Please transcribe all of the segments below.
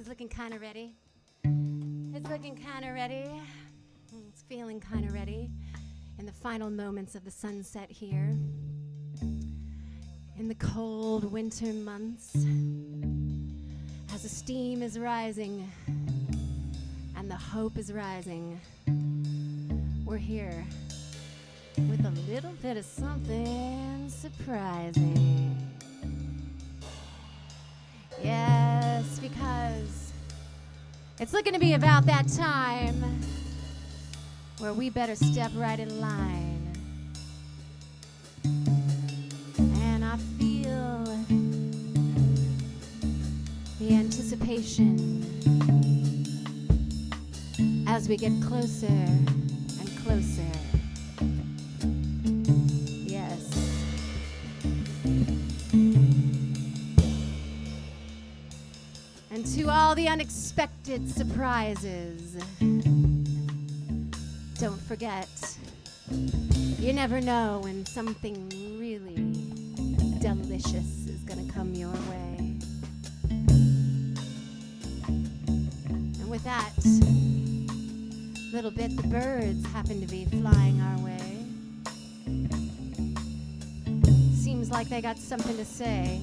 Looking kind of ready. It's looking kind of ready. It's feeling kind of ready in the final moments of the sunset here. In the cold winter months, as the steam is rising and the hope is rising, we're here with a little bit of something surprising. Yes, because it's looking to be about that time where we better step right in line. And I feel the anticipation as we get closer and closer. Yes. And to all the unexpected surprises, don't forget, you never know when something really delicious is gonna come your way. And with that little bit, the birds happen to be flying our way. Seems like they got something to say.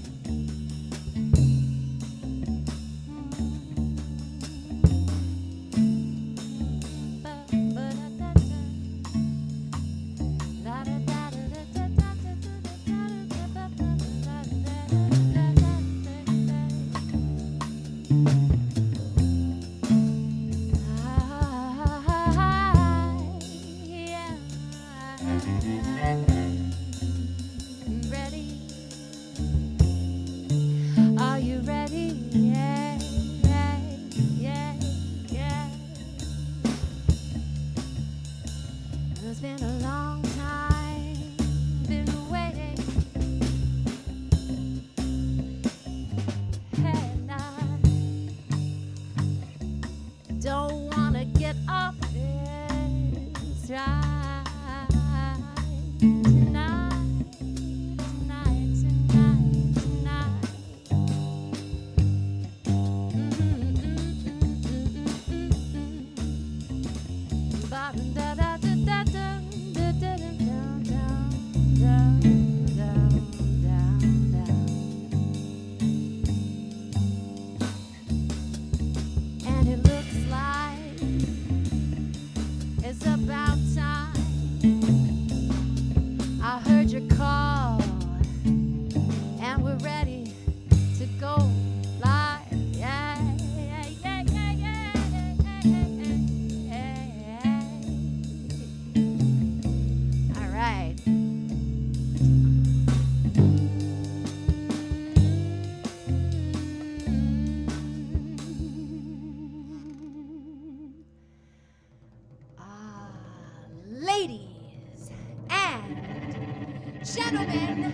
Gentlemen,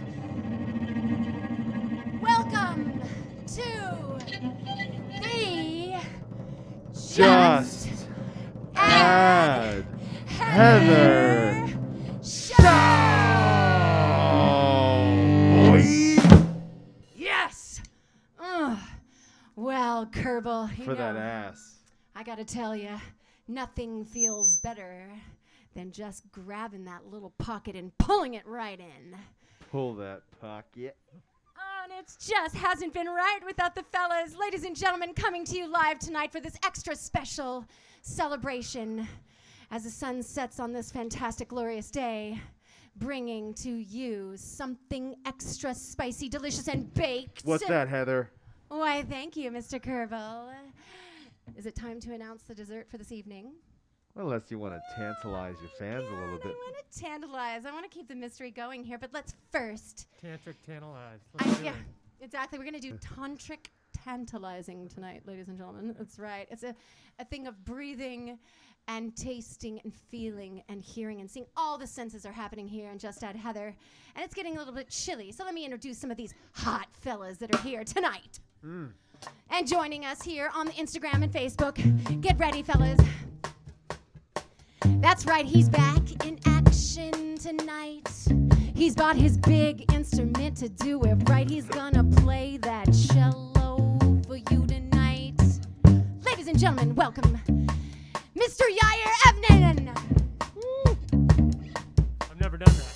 welcome to the Just Add Heather Show! Yes! Well, Kierble, For that ass. I gotta tell you, nothing feels better than just grabbing that little pocket and pulling it right in. Pull that pocket. And it just hasn't been right without the fellas. Ladies and gentlemen, coming to you live tonight for this extra special celebration as the sun sets on this fantastic, glorious day, bringing to you something extra spicy, delicious, and baked. What's that, Heather? Why, thank you, Mr. Kierble. Is it time to announce the dessert for this evening? Well, unless you want to tantalize your fans a little bit. I want to tantalize. I want to keep the mystery going here, but let's first. Tantric tantalize. Let's do Yeah, it. exactly. We're going to do tantric tantalizing tonight, ladies and gentlemen. That's right. It's a thing of breathing and tasting and feeling and hearing and seeing. All the senses are happening here in Just Add Heather. And it's getting a little bit chilly. So let me introduce some of these hot fellas that are here tonight. And joining us here on the Instagram and Facebook. Get ready, fellas. That's right, he's back in action tonight. He's bought his big instrument to do it right. He's gonna play that cello for you tonight. Ladies and gentlemen, welcome Mr. Yair Evnine. I've never done that.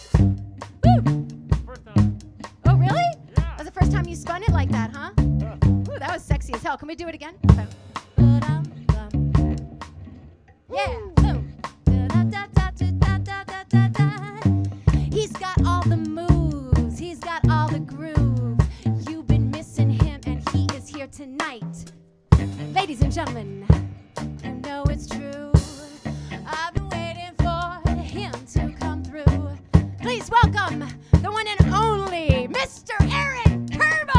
Woo! First time. Oh, really? Yeah. That's the first time you spun it like that, huh? Yeah. Ooh, that was sexy as hell. Can we do it again? Yeah. Boom. He's got all the moves. He's got all the grooves. You've been missing him, and he is here tonight. Ladies and gentlemen, you know it's true. I've been waiting for him to come through. Please welcome the one and only Mr. Aaron Kierble.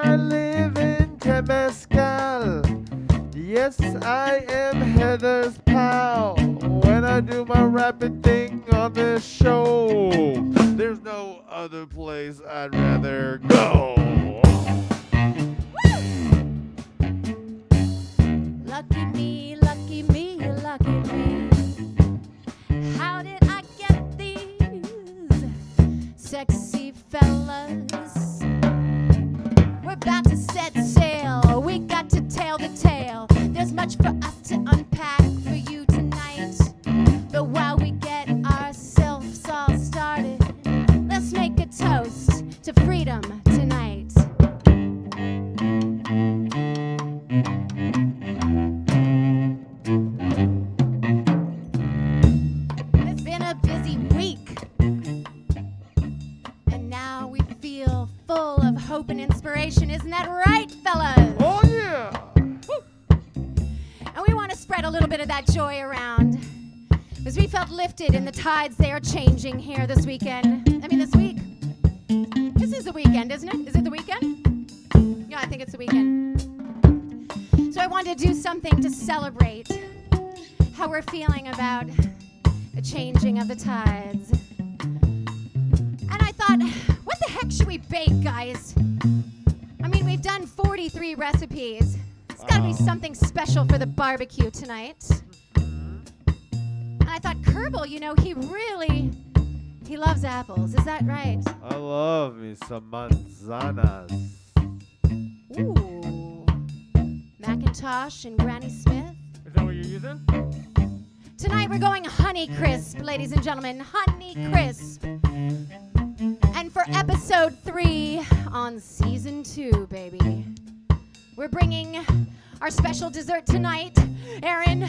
I live in Temescal. Yes, I am Heather's pal. When I do my rapping thing on this show, there's no other place I'd rather go. Lucky me, lucky me, lucky me. How did I get these sexy fellas? We're about to set sail. We got to tell the tale. There's much for us to unpack for you tonight. But while we get ourselves all started, let's make a toast to freedom tonight. It's been a busy week, and now we feel full of hope and inspiration. Isn't that right, fellas? Oh, yeah. And we want to spread a little bit of that joy around, because we felt lifted in the tides they are changing here this weekend. I mean, this week. This is the weekend, isn't it? Is it the weekend? Yeah, I think it's the weekend. So I wanted to do something to celebrate how we're feeling about the changing of the tides. And I thought, what the heck should we bake, guys? I mean, we've done 43 recipes. It's got to be something special for the barbecue tonight. And I thought, Kierble, you know, he loves apples. Is that right? I love me some manzanas. Ooh. Macintosh and Granny Smith. Is that what you're using? Tonight we're going Honey Crisp, ladies and gentlemen. Honey Crisp. And for episode 3 on season 2, baby, we're bringing our special dessert tonight. Aaron.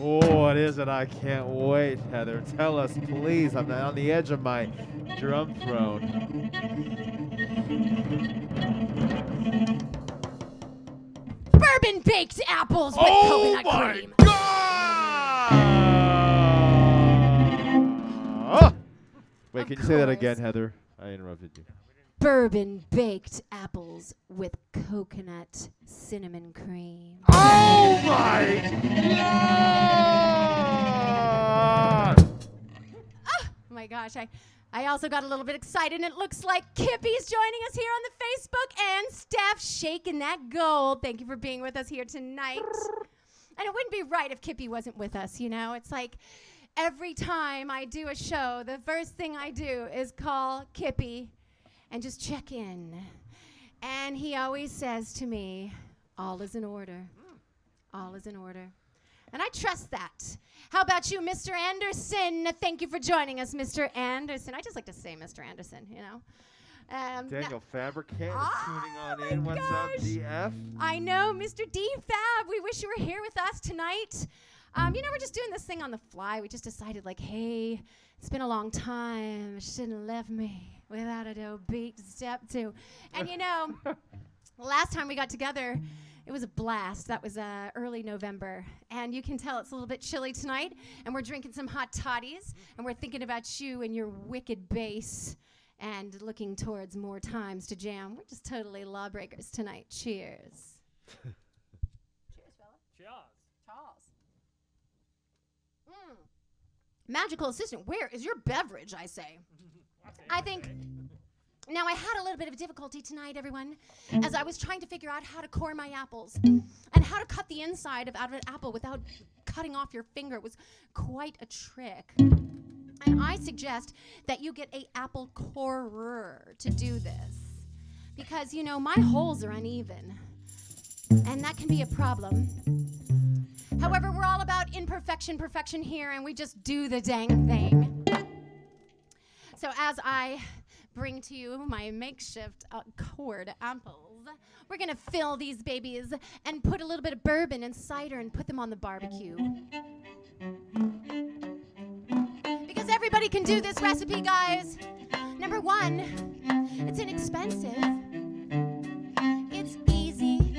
Oh, it is, and I can't wait, Heather. Tell us, please. I'm on the edge of my drum throne. Bourbon baked apples with coconut cream. God! Wait, can you say that again, Heather? I interrupted you. Bourbon baked apples with coconut cinnamon cream. Oh my God! Oh my gosh, I also got a little bit excited, and it looks like Kippy's joining us here on the Facebook, and Steph shaking that gold. Thank you for being with us here tonight. And it wouldn't be right if Kippy wasn't with us, you know? It's like every time I do a show, the first thing I do is call Kippy and just check in. And he always says to me, all is in order. All is in order. And I trust that. How about you, Mr. Anderson? Thank you for joining us, Mr. Anderson. I just like to say Mr. Anderson, you know. Daniel Fabricant Oh is tuning on my in. What's up, gosh. DF? I know, Mr. D-Fab. We wish you were here with us tonight. We're just doing this thing on the fly. We just decided, like, hey, it's been a long time. You shouldn't have left me without a dope beat to step to. And, last time we got together, it was a blast. That was early November. And you can tell it's a little bit chilly tonight. And we're drinking some hot toddies. And we're thinking about you and your wicked bass. And looking towards more times to jam. We're just totally lawbreakers tonight. Cheers. Cheers, fella. Cheers. Charles. Magical assistant, where is your beverage, I say? I think... Now, I had a little bit of difficulty tonight, everyone, as I was trying to figure out how to core my apples and how to cut the inside out of an apple without cutting off your finger. It was quite a trick. And I suggest that you get a apple corer to do this. Because, my holes are uneven. And that can be a problem. However, we're all about perfection here, and we just do the dang thing. So as I bring to you my makeshift cored apples, we're going to fill these babies and put a little bit of bourbon and cider and put them on the barbecue. Because everybody can do this recipe, guys. Number one, it's inexpensive. It's easy.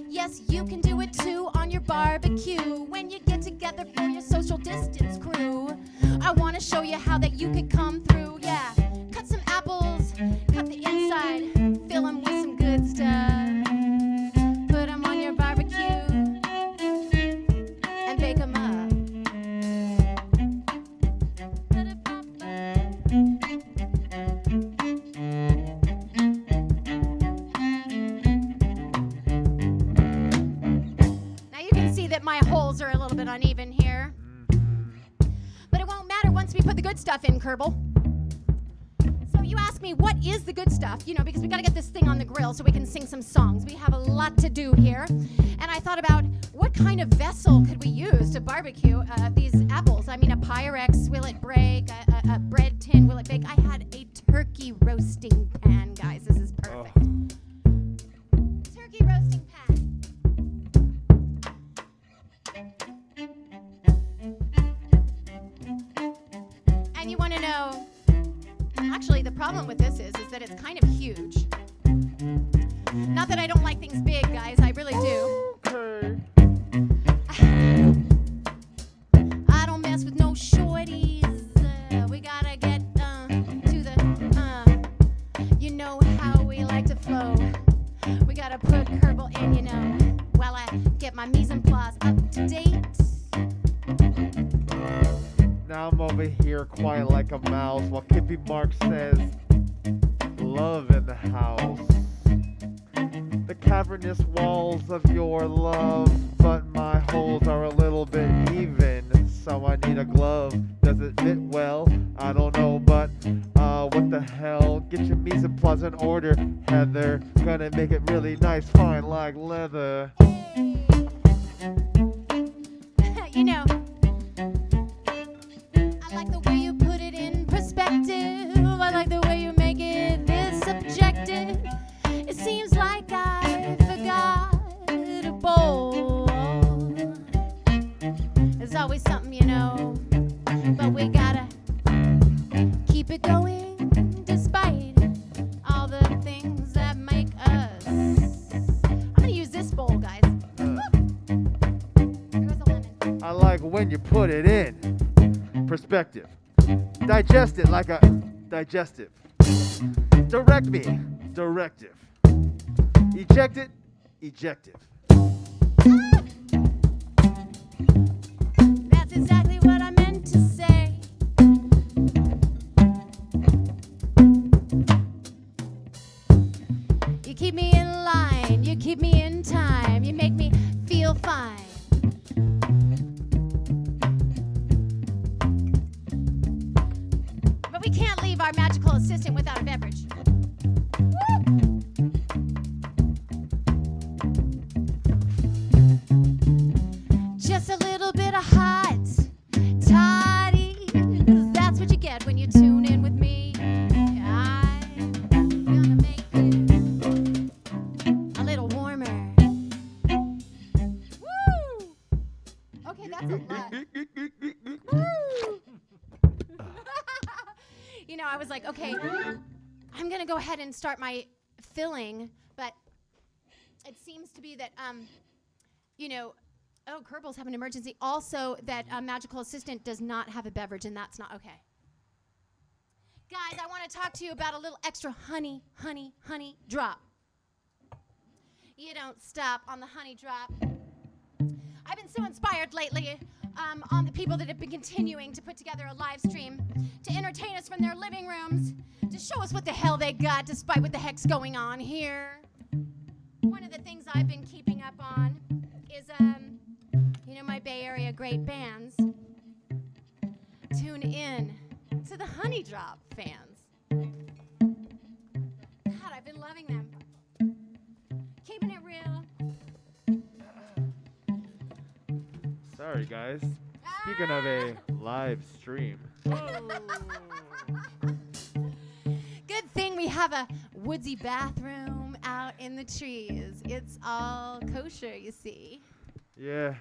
Yes, you can do it too on your barbecue when you get together for your social distance crew. I want to show you how that you could come through. Yeah, cut some apples, cut the inside, fill them with some good stuff. Put them on your barbecue and bake them up. My holes are a little bit uneven here. But it won't matter once we put the good stuff in, Kierble. So you ask me, what is the good stuff? Because we got to get this thing on the grill so we can sing some songs. We have a lot to do here. And I thought about what kind of vessel could we use to barbecue these apples? I mean, a Pyrex, will it break? A bread tin, will it bake? I had a turkey roasting pan, guys. This is perfect. Turkey roasting pan. And you want to know, actually the problem with this is that it's kind of huge. Not that I don't like things big, guys, I really do. Okay. I don't mess with no shorties. We gotta get to the, you know how we like to flow. We gotta put Kierble in, while I get my mise en place up to date. Now I'm over here quiet like a mouse while Kippy Mark says, love in the house. The cavernous walls of your love, but my holes are a little bit even, so I need a glove. Does it fit well? I don't know, but what the hell? Get your mise en place in order, Heather. Gonna make it really nice, fine like leather. I like the way you put it in perspective. I like the way you make it this subjective. It seems like I forgot a bowl. There's always something, but we gotta keep it going despite all the things that make us. I'm gonna use this bowl, guys. Here's a lemon. I like when you put it in perspective. Digest it like a digestive. Direct me, directive. Eject it, ejective. That's exactly what I meant to say. You keep me in line, you keep me in time, you make me feel fine. But we can't leave our magical assistant without a beverage. Just a little bit of hot toddy. That's what you get when you tune in with me. I that's a lot. You know, I was like, okay, I'm gonna go ahead and start my filling, but it seems to be that, you know, oh, Kirble's have an emergency. Also, that Magical Assistant does not have a beverage, and that's not okay. Guys, I want to talk to you about a little extra honey drop. You don't stop on the honey drop. I've been so inspired lately on the people that have been continuing to put together a live stream to entertain us from their living rooms, to show us what the hell they got despite what the heck's going on here. One of the things I've been keeping up on is, you know, my Bay Area great bands tune in to the Honey Drop fans. God, I've been loving them. Keeping it real. Sorry, guys. Speaking of a live stream. Good thing we have a woodsy bathroom out in the trees. It's all kosher, you see. Yeah.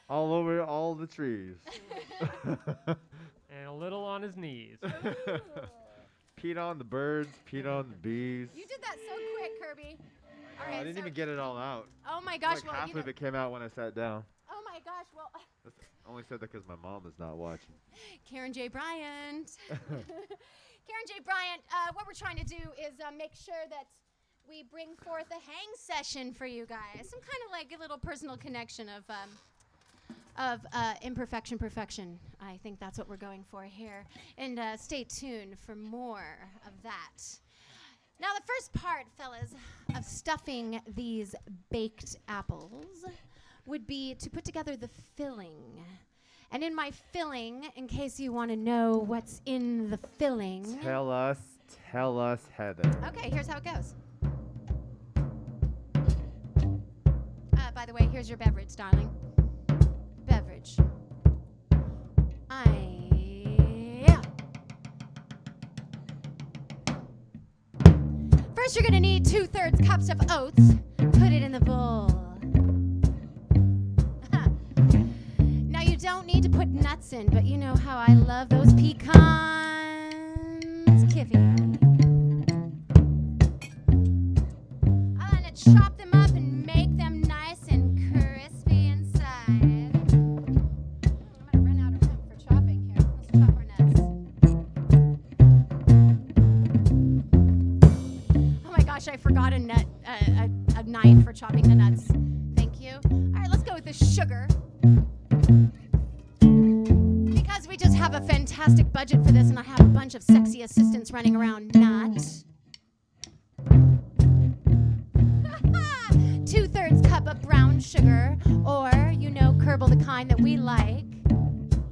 All over all the trees. And a little on his knees. Peed on the birds, peed on the bees. You did that so quick, Kirby. All I right, didn't so- even get it all out. Oh my gosh, Like well, half you know, of it came out when I sat down. oh my gosh, well, I only said that because my mom is not watching. Karen J. Bryant. Karen J. Bryant, what we're trying to do is make sure that we bring forth a hang session for you guys. Some kind of like a little personal connection of imperfection, perfection. I think that's what we're going for here. And stay tuned for more of that. Now, the first part, fellas, of stuffing these baked apples would be to put together the filling. And in my filling, in case you want to know what's in the filling. Tell us, Heather. Okay, here's how it goes. By the way, here's your beverage, darling. Beverage. Yeah. First, you're gonna need 2/3 cups of oats. Put it in the bowl. Now, you don't need to put nuts in, but you know how I love those pecans, Kiffy. I'm gonna chop them up and make them nice and crispy inside. I'm gonna run out of room for chopping here. Let's chop our nuts. Oh my gosh, I forgot a knife for chopping the nuts. Thank you. All right, let's go with the sugar. Because we just have a fantastic budget for this and I have a bunch of sexy assistants running around not. 2/3 cup of brown sugar, or, you know, Kierble, the kind that we like.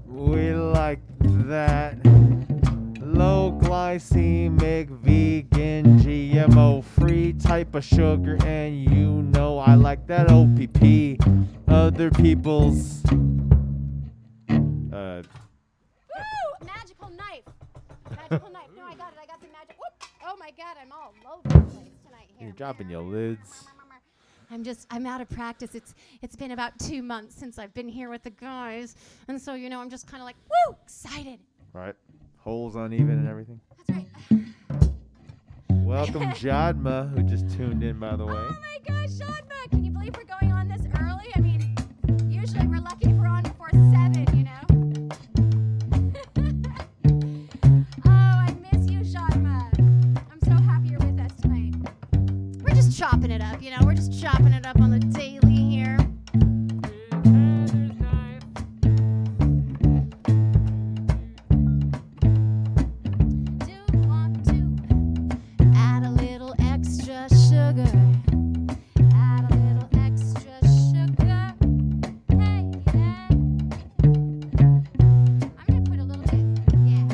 We like that low glycemic, vegan, GMO free type of sugar, and you know I like that OPP. Other people's Woo! Magical knife. Magical knife. No, I got it. I got the magic. Whoop. Oh my God, I'm all over the place tonight here. You're dropping your lids. I'm out of practice. It's been about 2 months since I've been here with the guys, and so, you know, I'm just kind of like, woo, excited. Right. Holes uneven and everything. That's right. Welcome, Jadma, who just tuned in, by the way. Oh my gosh, Shadma, can you believe we're going on this early? I mean, usually we're lucky if we're on before 7, you know? Oh, I miss you, Shadma. I'm so happy you're with us tonight. We're just chopping it up, you know? We're just chopping it up on the daily here. Heather's knife. Do want to add a little extra sugar. Add a little extra sugar. Hey, hey. I'm gonna put a little bit, yeah.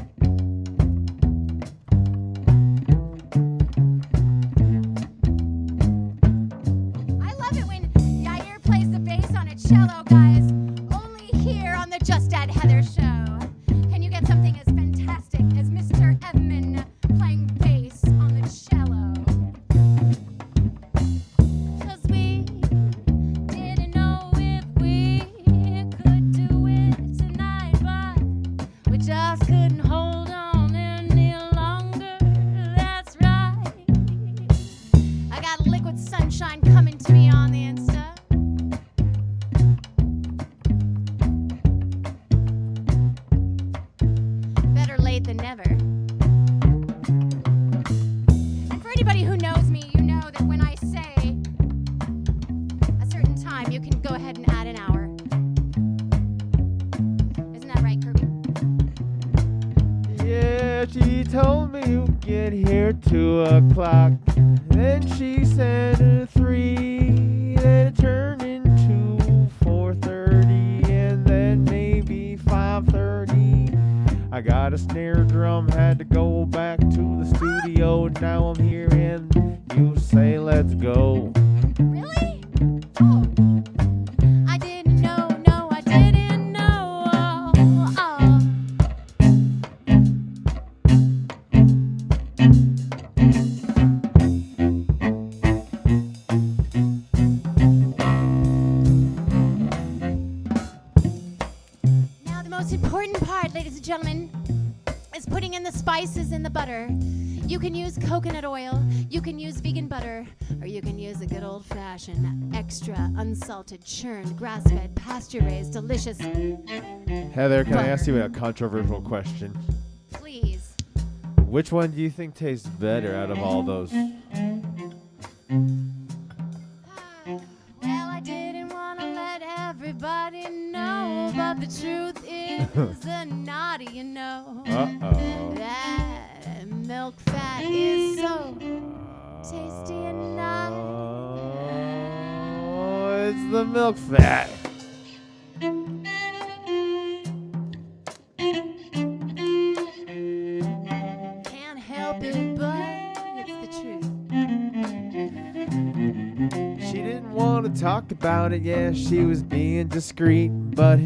I love it when Yair plays the bass on a cello, guys. Only here on the Just Add Heather show. Can you get something as fantastic as Mr. Evnine playing bass on the cello? 'Cause we didn't know time. You can go ahead and add an hour. Isn't that right, Kirby? Yeah, she told me you get here 2 o'clock. Then she said 3. Then it turned into 4:30, and then maybe 5:30. I got a snare drum, had to go back to the studio. Now I'm here and you say let's go. Really? Oh. I didn't know, no, I didn't know. Oh. Now the most important part, ladies and gentlemen, is putting in the spices in the butter. You can use coconut oil, you can use vegan butter, or you can use a good old-fashioned, extra, unsalted, churned, grass-fed, pasture-raised, delicious. Heather, can I ask you a controversial question? Please. Which one do you think tastes better out of all those? Well, I didn't want to let everybody know, but the truth is the naughty, you know. Uh-oh. That milk fat is so tasty and nice. Oh, it's the milk fat. Can't help it, but it's the truth. She didn't want to talk about it, yeah, she was being discreet, but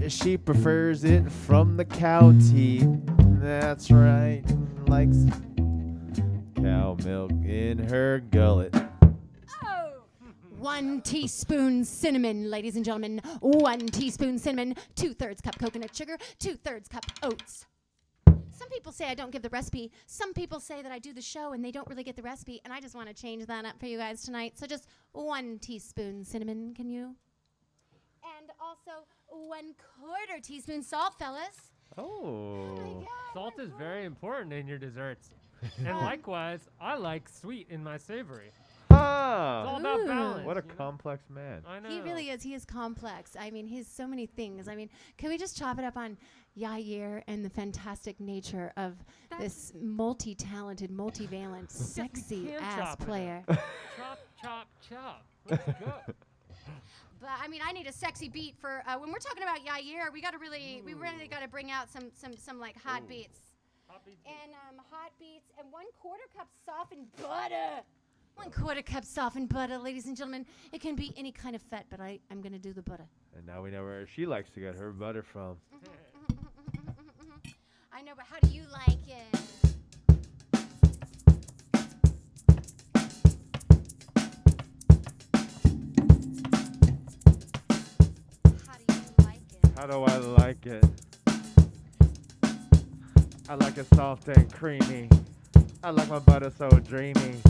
she prefers it from the cow teat. That's right, likes cow milk in her gullet. 1 teaspoon cinnamon, ladies and gentlemen. 1 teaspoon cinnamon, 2/3 cup coconut sugar, 2/3 cup oats. Some people say I don't give the recipe. Some people say that I do the show and they don't really get the recipe, and I just want to change that up for you guys tonight. So just 1 teaspoon cinnamon, can you? And also 1/4 teaspoon salt, fellas. Oh. my God. Salt is very important in your desserts. And likewise, I like sweet in my savory. It's all Ah, about Ooh. balance. what a you know? complex man. I know. He really is. He is complex. I mean, he's so many things. I mean, can we just chop it up on Yair and the fantastic nature of this multi-talented, multivalent, sexy can ass chop it up. player? Chop, chop, chop. Let's go. But I mean, I need a sexy beat for when we're talking about Yair. We really got to bring out some like hot beats. Hot beats. And hot beats and 1/4 cup softened butter. 1/4 cup softened butter, ladies and gentlemen. It can be any kind of fat, but I'm going to do the butter. And now we know where she likes to get her butter from. I know, but how do you like it? How do you like it? How do I like it? I like it soft and creamy. I like my butter so dreamy.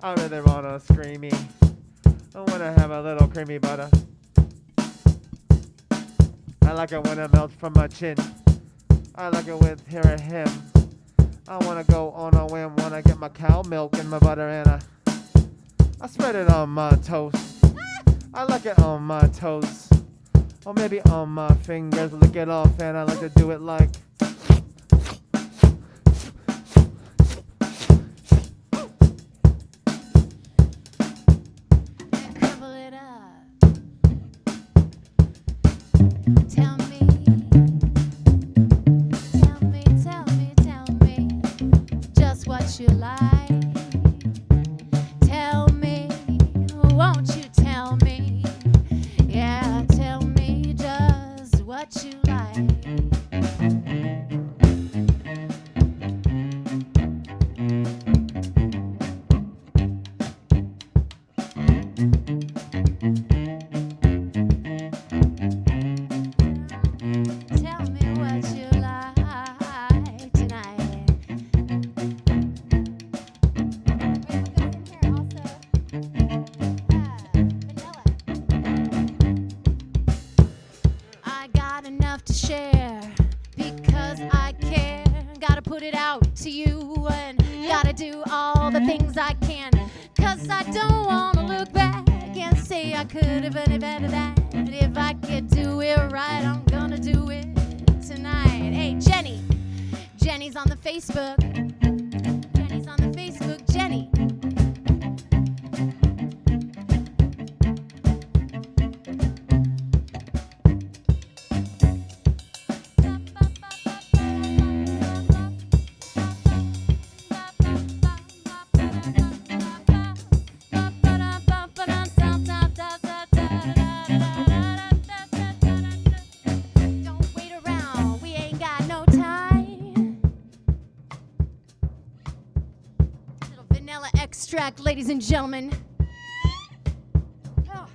I really wanna screamy. I wanna have a little creamy butter. I like it when it melts from my chin. I like it with here and him. I wanna go on a whim when I get my cow milk and my butter and I spread it on my toast. I like it on my toes. Or maybe on my fingers, lick it off, and I like to do it like. And crumble it up. Tell me, just what you like. Tell me, won't you tell me? Yeah, tell me just what you like. Tell me what you like tonight. I got enough to share because I care. Gotta put it out to you and gotta do all the things I can. 'Cause I don't wanna look back can't say I could have done it better than. If I could do it right, I'm gonna do it tonight. Hey, Jenny. Jenny's on the Facebook. Jenny's on the Facebook. Jenny. Don't wait around, we ain't got no time. Little vanilla extract, ladies and gentlemen. Oh.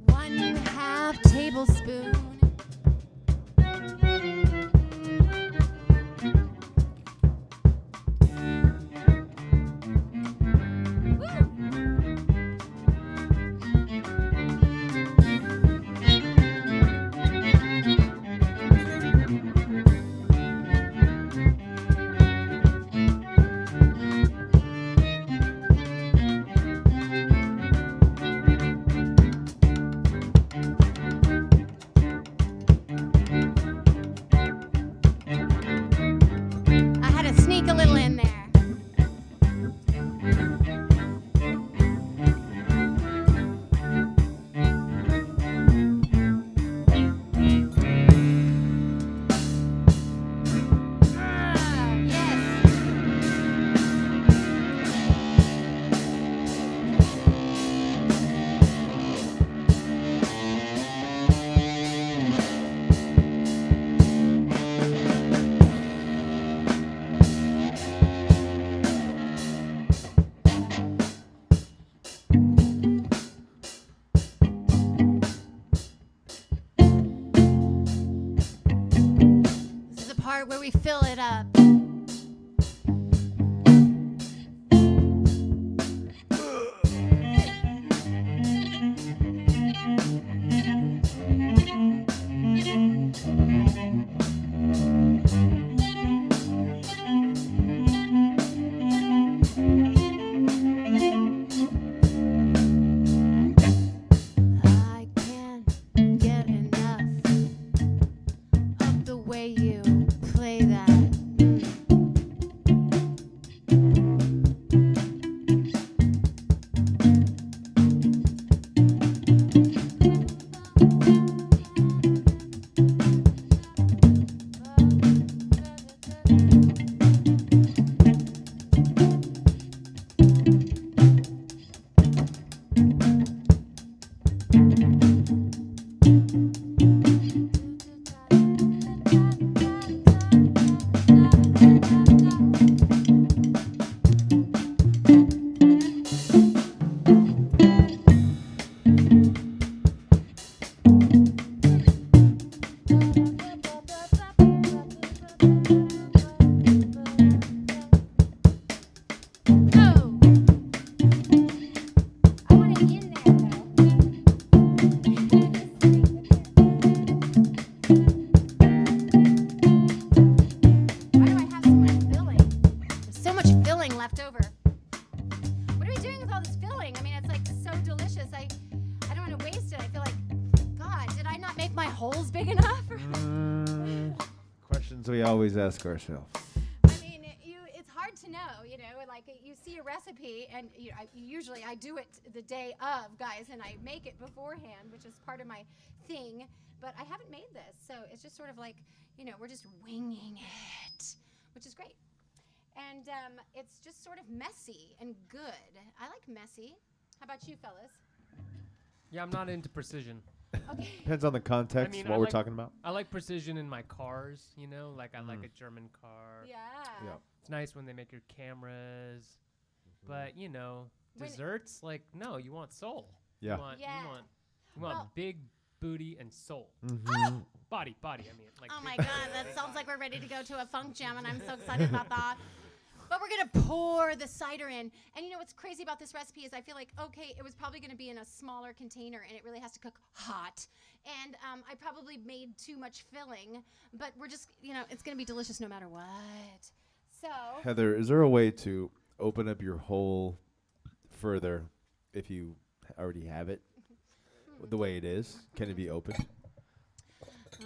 One half tablespoon. I had to sneak a little in there. Ah, yes. This is the part where we fill it up. I can't get enough of the way you play that. Oh. I want it in there though. Why do I have so much filling? There's so much filling left over. What are we doing with all this filling? I mean, it's like so delicious. I don't want to waste it. I feel like, God, did I not make my holes big enough? Questions we always ask ourselves. I mean, it's hard to know, you know, like you see a recipe and usually I do it the day of, guys, and I make it beforehand, which is part of my thing, but I haven't made this. So it's just sort of like, you know, we're just winging it, which is great. And it's just sort of messy and good. I like messy. How about you, fellas? Yeah, I'm not into precision. Okay. Depends on the context, I what we're like- talking about. I like precision in my cars, you know, like I like a German car. Yeah. Yeah. It's nice when they make your cameras, but you know, When- desserts, like no, you want soul. Yeah. You want, Yeah. you want Well- big booty and soul. Mhm. Body, I mean. Like Oh big my body, God, that big sounds body. like we're ready to go to a funk jam, and I'm so excited about that. But we're gonna pour the cider in. And you know what's crazy about this recipe is I feel like, okay, it was probably gonna be in a smaller container and it really has to cook hot. And I probably made too much filling, but we're just, you know, it's gonna be delicious no matter what. So. Heather, is there a way to open up your hole further if you already have it the way it is? Can it be opened?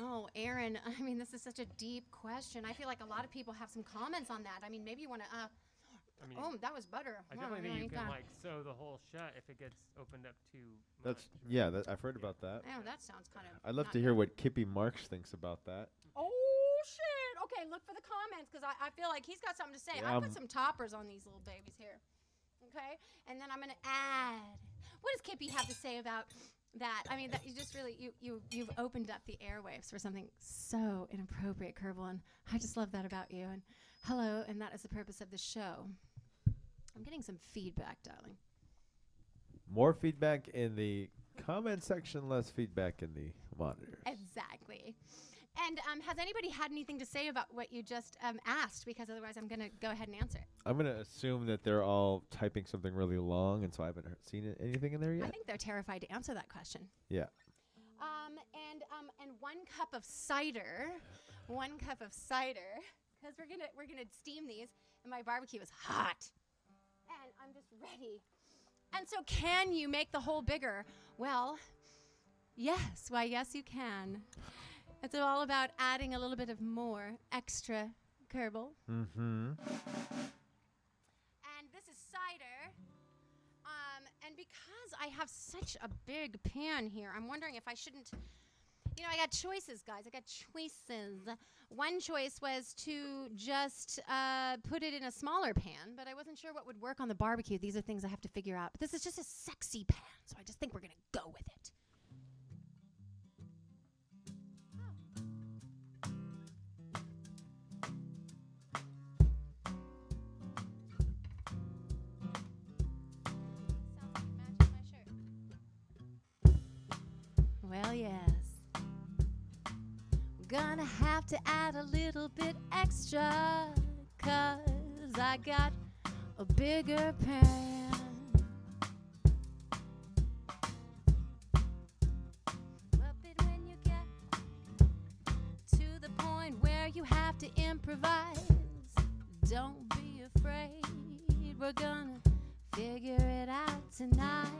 Oh, Aaron, I mean, this is such a deep question. I feel like a lot of people have some comments on that. I mean, maybe you want to, I mean, oh, that was butter. I Wow, definitely think you like can that. like sew the hole shut if it gets opened up too That's much. I've heard about that. Oh, that sounds kind of. I'd love not to hear good. what Kippy Marks thinks about that. Oh, shit. Okay, look for the comments because I feel like he's got something to say. Yeah, I put some toppers on these little babies here. Okay, and then I'm going to add. What does Kippy have to say about that? I mean, that you just really, you've opened up the airwaves for something so inappropriate, Kierble, and I just love that about you. And hello, and that is the purpose of the show. I'm getting some feedback, darling. More feedback in the comment section, less feedback in the monitor. Exactly. And has anybody had anything to say about what you just asked? Because otherwise I'm going to go ahead and answer it. I'm going to assume that they're all typing something really long, and so I haven't seen anything in there yet. I think they're terrified to answer that question. Yeah. And 1 cup of cider, 1 cup of cider, because we're gonna steam these, and my barbecue is hot, and I'm just ready. And so, can you make the hole bigger? Well, yes. Why, yes, you can. It's all about adding a little bit of more extra Kierble. Mm-hmm. And this is cider. And because I have such a big pan here, I'm wondering if I shouldn't, you know, I got choices, guys. I got choices. One choice was to just put it in a smaller pan, but I wasn't sure what would work on the barbecue. These are things I have to figure out. But this is just a sexy pan, so I just think we're going to go with it. Well, yes. Gonna have to add a little bit extra, 'cause I got a bigger pan. But when you get to the point where you have to improvise, don't be afraid. We're gonna figure it out tonight.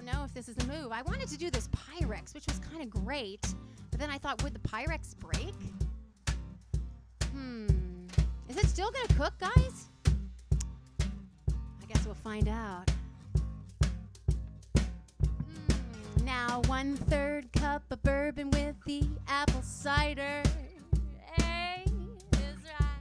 Know if this is a move. I wanted to do this Pyrex, which was kind of great, but then I thought, would the Pyrex break? Is it still gonna cook, guys? I guess we'll find out. Now 1/3 cup of bourbon with the apple cider. Hey, is right.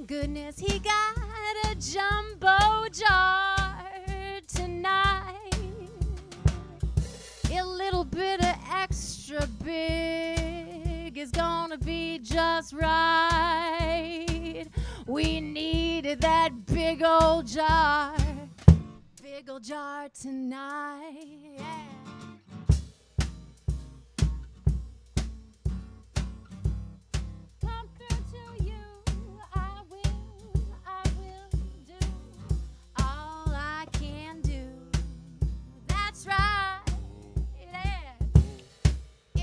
Goodness, he got a jumbo jar tonight. A little bit of extra big is gonna be just right. We needed that big old jar tonight. Yeah.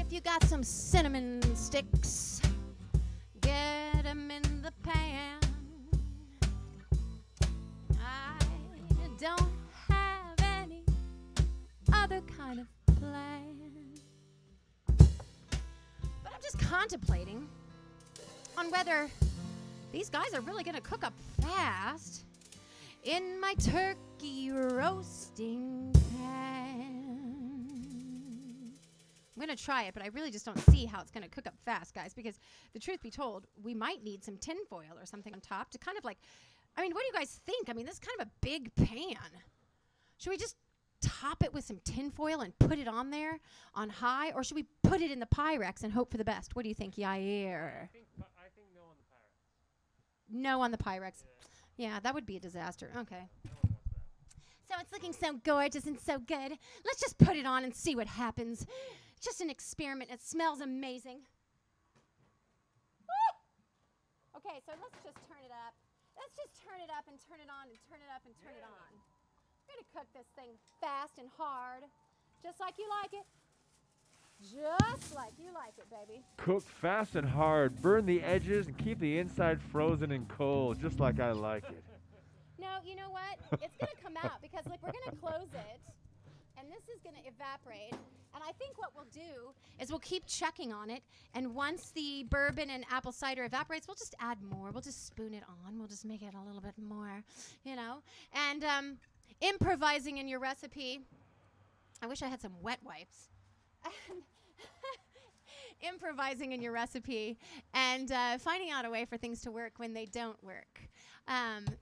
You got some cinnamon sticks, get them in the pan. I don't have any other kind of plan, but I'm just contemplating on whether these guys are really gonna cook up fast in my turkey roasting pan. I'm going to try it, but I really just don't see how it's going to cook up fast, guys, because the truth be told, we might need some tin foil or something on top to kind of like, I mean, what do you guys think? I mean, this is kind of a big pan. Should we just top it with some tin foil and put it on there on high, or should we put it in the Pyrex and hope for the best? What do you think, Yair? I think no on the Pyrex. No on the Pyrex. Yeah, that would be a disaster. Okay. So it's looking so gorgeous and so good. Let's just put it on and see what happens. Just an experiment. It smells amazing. Woo! Okay, so let's just turn it up. Let's just turn it up and turn it on and turn it up and turn it on. We're going to cook this thing fast and hard, just like you like it. Just like you like it, baby. Cook fast and hard, burn the edges, and keep the inside frozen and cold, just like I like it. No, you know what? It's going to come out because, look, we're going to close it, and this is going to evaporate. And I think what we'll do is we'll keep checking on it, and once the bourbon and apple cider evaporates, we'll just add more. We'll just spoon it on. We'll just make it a little bit more, you know. And improvising in your recipe. I wish I had some wet wipes. Improvising in your recipe and finding out a way for things to work when they don't work.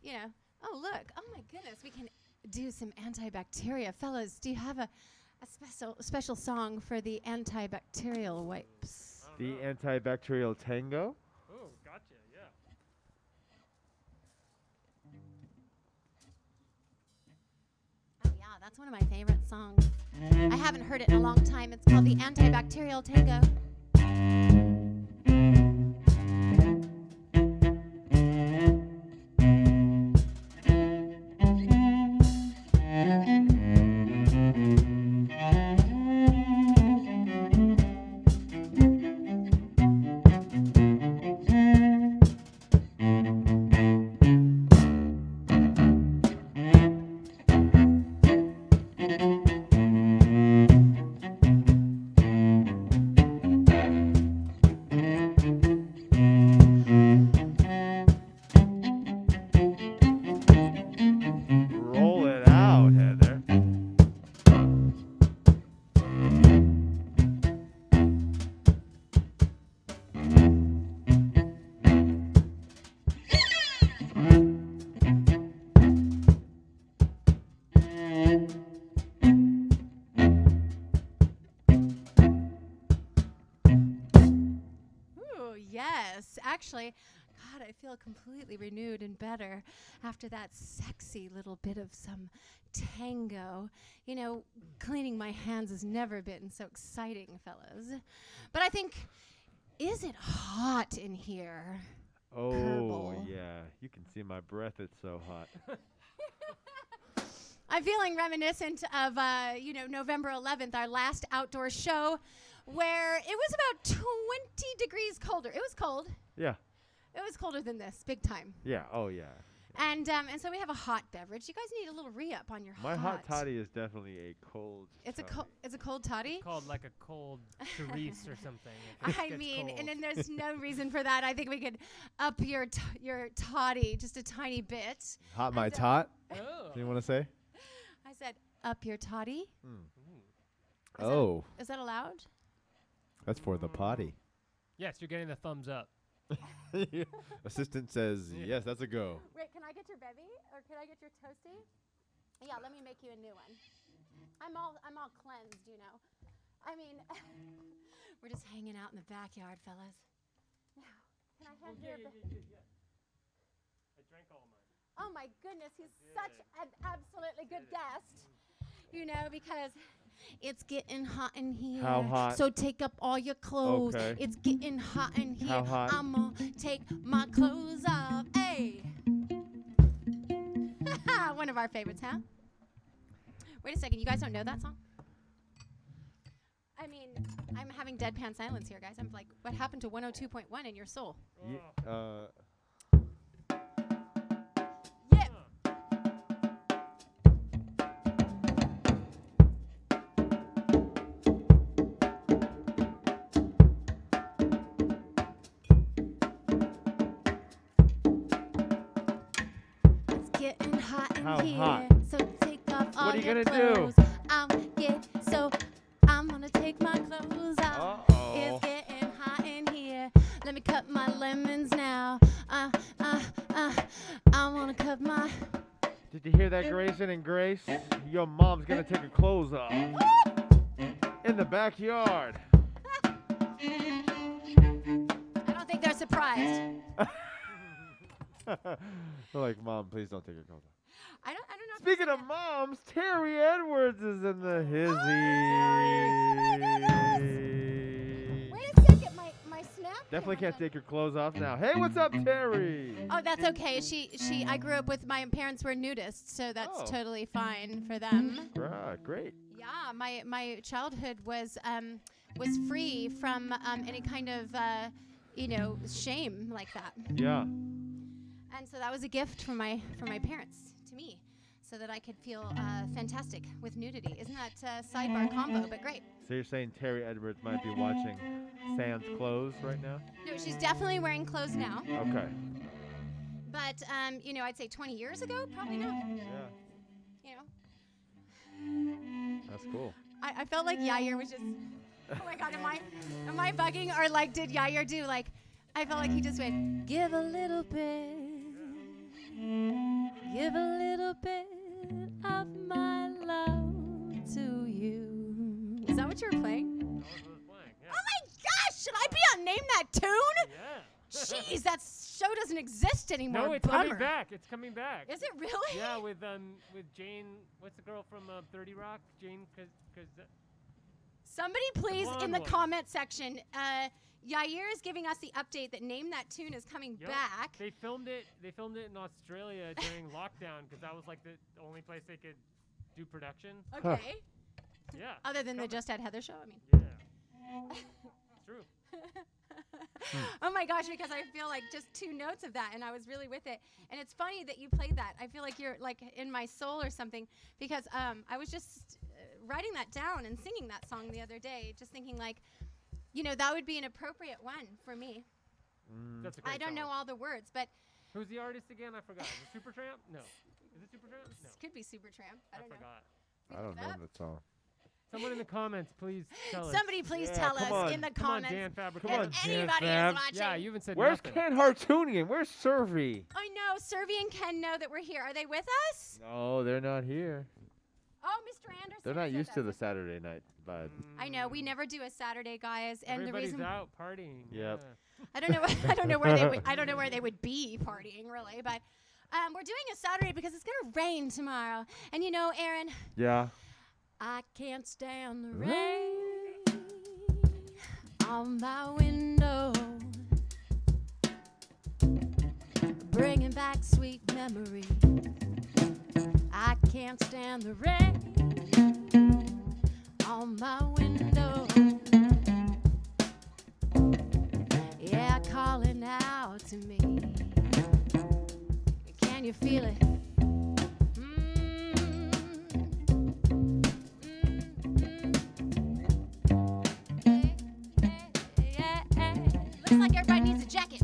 You know, oh, look. Oh, my goodness. We can do some antibacteria. Fellas, do you have a special song for the antibacterial wipes? The antibacterial tango? Oh, gotcha, yeah. Oh, yeah, that's one of my favorite songs. I haven't heard it in a long time. It's called the Antibacterial Tango. Roll it out, Heather. Ooh, yes. Actually, God, I feel completely renewed and better after that sexy little bit of some tango. You know, cleaning my hands has never been so exciting, fellas. But I think, is it hot in here? Oh, Kierble. yeah. You can see my breath. It's so hot. I'm feeling reminiscent of, you know, November 11th, our last outdoor show, where it was about 20 degrees colder. It was cold. Yeah. It was colder than this, big time. Yeah. Oh, yeah. And so we have a hot beverage. You guys need a little re-up on your My hot. hot toddy is definitely a cold It's a toddy. cold. It's a cold toddy. Called like a cold cerise or something. if it I gets mean, cold. and then there's no reason for that. I think we could up your toddy just a tiny bit. Hot my tot? Oh. Do you want to say? I said up your toddy. Oh, Is that allowed? that's for the potty. Yes, you're getting the thumbs up. Assistant says, Yeah. yes, that's a go. Wait, can I get your bevy or can I get your toasty? Yeah, let me make you a new one. I'm all cleansed, you know. I mean, we're just hanging out in the backyard, fellas. Now, can I have your? I drank all mine. Oh my goodness, he's such an absolutely good guest. You know, because it's getting hot in here. How hot? So take up all your clothes. Okay. It's getting hot in here. How hot? I'm gonna take my clothes off. Hey. One of our favorites, huh? Wait a second, you guys don't know that song? I mean, I'm having deadpan silence here, guys. I'm like, what happened to 102.1 in your soul? Oh. Yeah. It's getting hot in How here. hot? So take off all What are you your gonna do? clothes. I'm gonna take my clothes off. Uh-oh. It's getting hot in here. Let me cut my lemons now. I wanna cut my. Did you hear that, Grayson and Grace? Your mom's gonna take her clothes off in the backyard. I don't think they're surprised. They're like, Mom, please don't take your clothes off. I don't know. if Speaking of moms, Terry Edwards is in the hizzy. Wait a second, my snap. Definitely can't take your clothes off now. Hey, what's up, Terry? Oh, that's okay. I grew up with my parents were nudists, so that's Oh. totally fine for them. Great. Yeah, my childhood was free from any kind of shame like that, Yeah. and so that was a gift from my parents to me, so that I could feel fantastic with nudity. Isn't that sidebar combo? But great. So you're saying Terry Edwards might be watching Sam's clothes right now? No, she's definitely wearing clothes now, Okay. but I'd say 20 years ago, probably not. Yeah. That's cool. I felt like Yair was just. Oh my God, am I bugging, or like did Yair do like? I felt like he just went, give a little bit of my love to you. Is that what you were playing? That was what I was playing. Yeah. Oh my gosh, should I be on Name That Tune? Yeah. Jeez, that show doesn't exist anymore. No, it's Bummer. coming back. It's coming back. Is it really? Yeah, with Jane. What's the girl from 30 Rock? Jane. Somebody please in blonde the one. comment section. Yair is giving us the update that Name That Tune is coming Yep. back. They filmed it in Australia during lockdown because that was like the only place they could do production. Okay. Yeah. Other than the coming. Just Had Heather show, I mean. Yeah. It's true. Oh my gosh, because I feel like just 2 notes of that and I was really with it. And it's funny that you played that. I feel like you're like in my soul or something because I was just writing that down and singing that song the other day, just thinking like, that would be an appropriate one for me. That's a great I don't know song. all the words, but Who's the artist again? I forgot. Is it Supertramp? No. Is it Supertramp? No. this could be Supertramp. I don't know. forgot. I don't know that? the song. Someone in the comments, please tell us. Somebody please Yeah, tell come us on. in the Come on, comments Dan Fabric. Come if on, Dan anybody Fab. is watching. Yeah, you haven't said Where's nothing. Ken Hartoonian? Where's Survey? I know, Servy and Ken know that we're here. Are they with us? No, they're not here. Oh, Mr. Anderson. They're not said used to that. the Saturday night vibe. I know we never do a Saturday, guys, and Everybody's the reason out partying. Yep. Yeah. I don't know where they would be partying really, but we're doing a Saturday because it's gonna rain tomorrow, and Aaron, Yeah. I can't stand the rain on my window, bringing back sweet memories. I can't stand the rain on my window. Yeah, calling out to me. Can you feel it? Looks like everybody needs a jacket.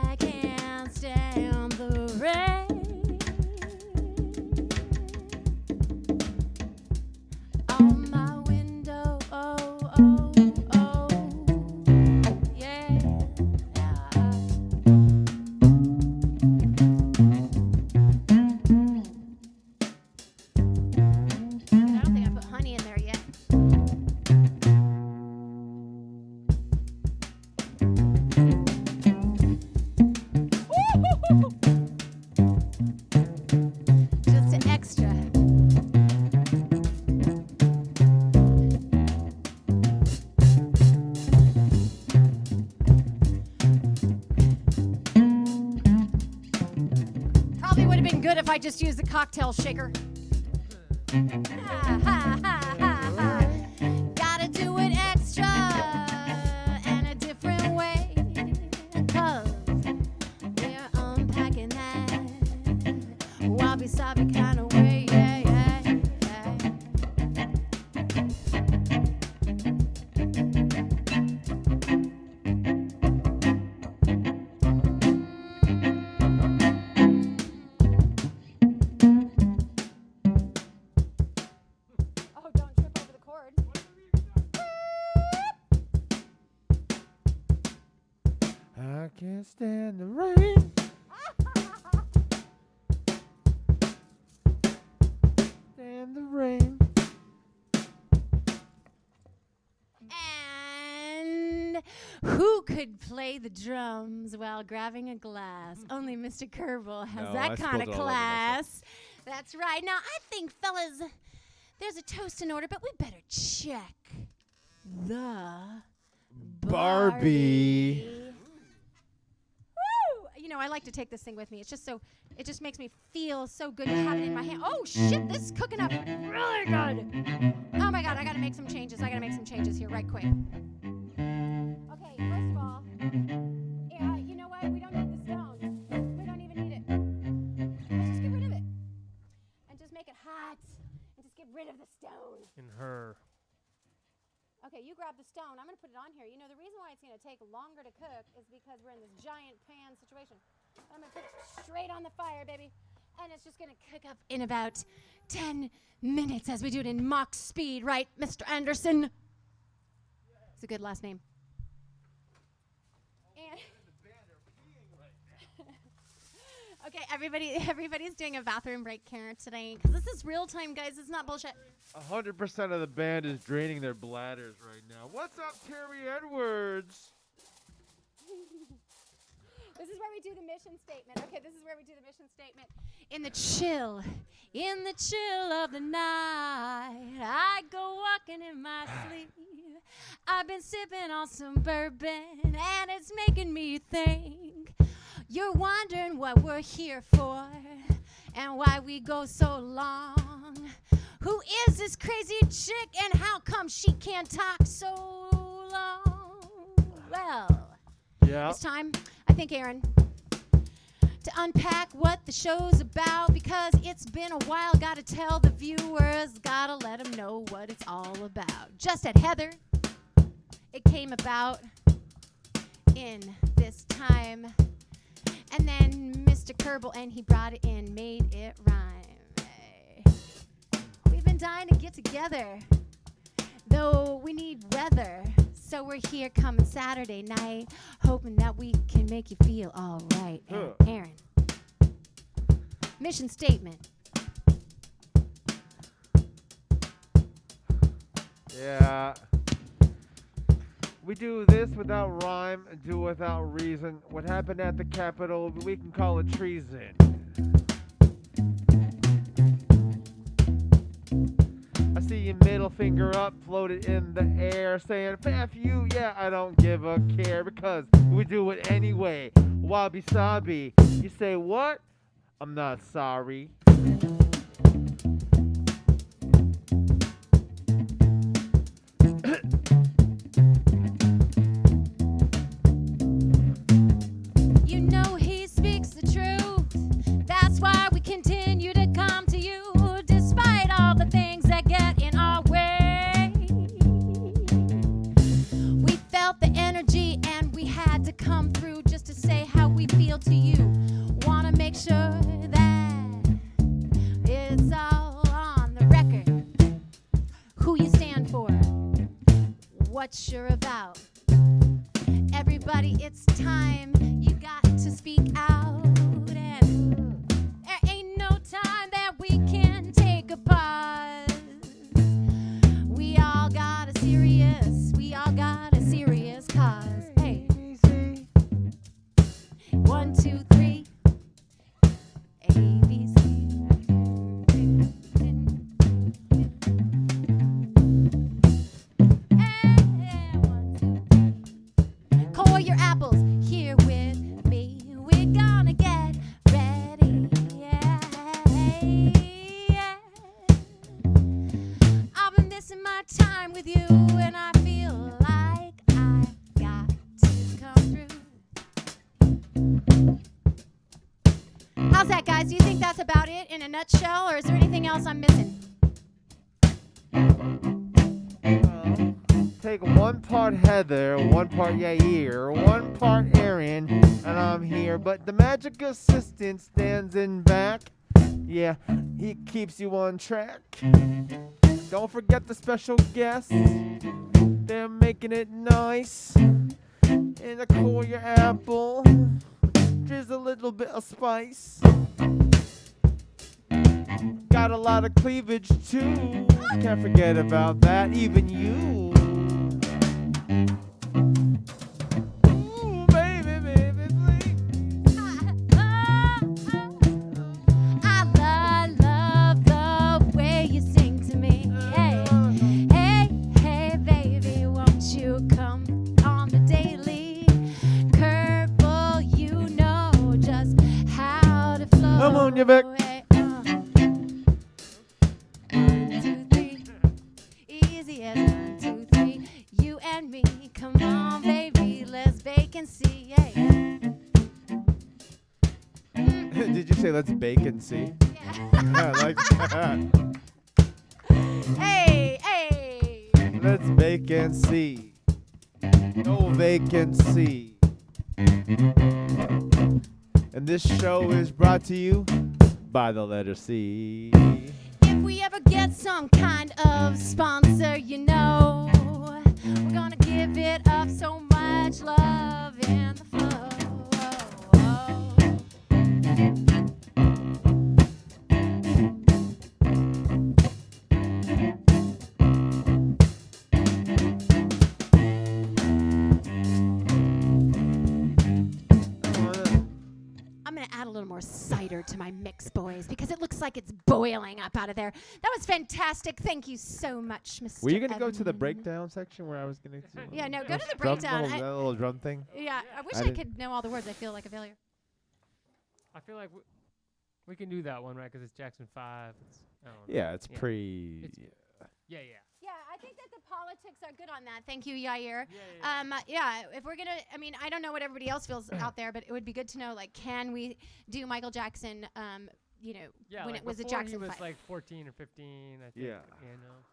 I can't stand the rain on my window. Oh, oh, oh, yeah. I don't think I put honey in there yet. Just an extra. Probably would have been good if I just used the cocktail shaker. Ha, ha, ha, ha, ha. Gotta do it extra and a different way. 'Cause we're unpacking that wabi-sabi kind of way. Yeah, yeah, yeah. stand the rain. Stand the rain. And who could play the drums while grabbing a glass? Only Mr. Kierble has No, I that kind spilled of it all over class. That's right. Now, I think, fellas, there's a toast in order, but we better check the Barbie. Woo! You know, I like to take this thing with me. It's just so, it just makes me feel so good to have it in my hand. Oh, shit, this is cooking up really good. Oh, my God, I got to make some changes. I got to make some changes here right quick. Okay, first of all, you know what? We don't need the stone. We don't even need it. Let's just get rid of it. And just make it hot. And just get rid of the stone. In her. Okay, you grab the stone. I'm going to put it on here. You know, the reason why it's going to take longer to cook is because we're in this giant pan situation. I'm going to put it straight on the fire, baby. And it's just going to cook up in about 10 minutes as we do it in Mach speed, right, Mr. Anderson? It's a good last name. And okay, everybody's doing a bathroom break, Karen, today. Because this is real time, guys. It's not bullshit. 100% of the band is draining their bladders right now. What's up, Terry Edwards? This is where we do the mission statement. Okay, this is where we do the mission statement. In the chill of the night, I go walking in my sleep. I've been sipping on some bourbon, and it's making me think. You're wondering what we're here for, and why we go so long. Who is this crazy chick, and how come she can't talk so long? Well, Yeah. it's time, I think, Aaron, to unpack what the show's about, because it's been a while. Gotta tell the viewers, gotta let them know what it's all about. Just at Heather, it came about in this time. And then Mr. Kierble, and he brought it in, made it rhyme. Hey. We've been dying to get together, though we need weather. So we're here coming Saturday night, hoping that we can make you feel all right. And Aaron, mission statement. Yeah. We do this without rhyme and do without reason. What happened at the Capitol, we can call it treason. I see your middle finger up, floated in the air, saying, F you, yeah, I don't give a care, because we do it anyway. Wabi sabi. You say, what? I'm not sorry. You know he speaks the truth. That's why we continue to come to you, despite all the things that get in our way. We felt the energy and we had to come through just to say how we feel to you. Wanna make sure that it's all on the record. Who you stand for, what you're about. Everybody, it's time. You got to speak out. And there ain't no time that we can take a pause. We all got a serious cause. Hey. 1, 2, 3. ABC. Core your apples here with me. We're gonna get ready. Yeah. I've been missing my time with you, and I feel like I got to come through. How's that, guys? Do you think that's about it in a nutshell, or is there anything else I'm missing? Take one part Heather, one part Yair, one part Aaron, and I'm here. But the magic assistant stands in back. Yeah, he keeps you on track. Don't forget the special guests. They're making it nice. in the core of your apple. Just a little bit of spice. Got a lot of cleavage too. Can't forget about that, even you. Ooh, baby, baby, please. I love the way you sing to me. Hey, hey, hey, baby, won't you come on the daily? Kierble, you know just how to flow. Come on, you back. Hey, 1, 2, 3. Easy as 1, 2, 3. You and me, come on, baby, let's bake and see. Hey. Did you say let's bake and see? Yeah. I like that. Hey, hey. Let's bake and see. No vacancy. And this show is brought to you by the letter C. If we ever get some kind of sponsor, you know, we're gonna give it up so much love in the flow. I'm gonna add a little more cider to my mix, boys, because it looks like it's boiling up out of there. That was fantastic. Thank you so much, Mr. Were you going to go to the Evnine. breakdown section where I was going to? Yeah, no, go to the Drum, breakdown. that little drum thing. Yeah, I wish I I didn't- could know all the words. I feel like a failure. I feel like we can do that one, right? Because it's Jackson 5. It's, I don't know. Yeah, it's Yeah. pre. It's- Yeah, yeah. Yeah, I think that the politics are good on that. Thank you, Yair. Yeah. Yeah, if we're gonna, I mean, I don't know what everybody else feels out there, but it would be good to know, like, can we do Michael Jackson, you know, Yeah, when like it was a before Jackson he was 5? like 14 or 15, I think. Yeah. You know.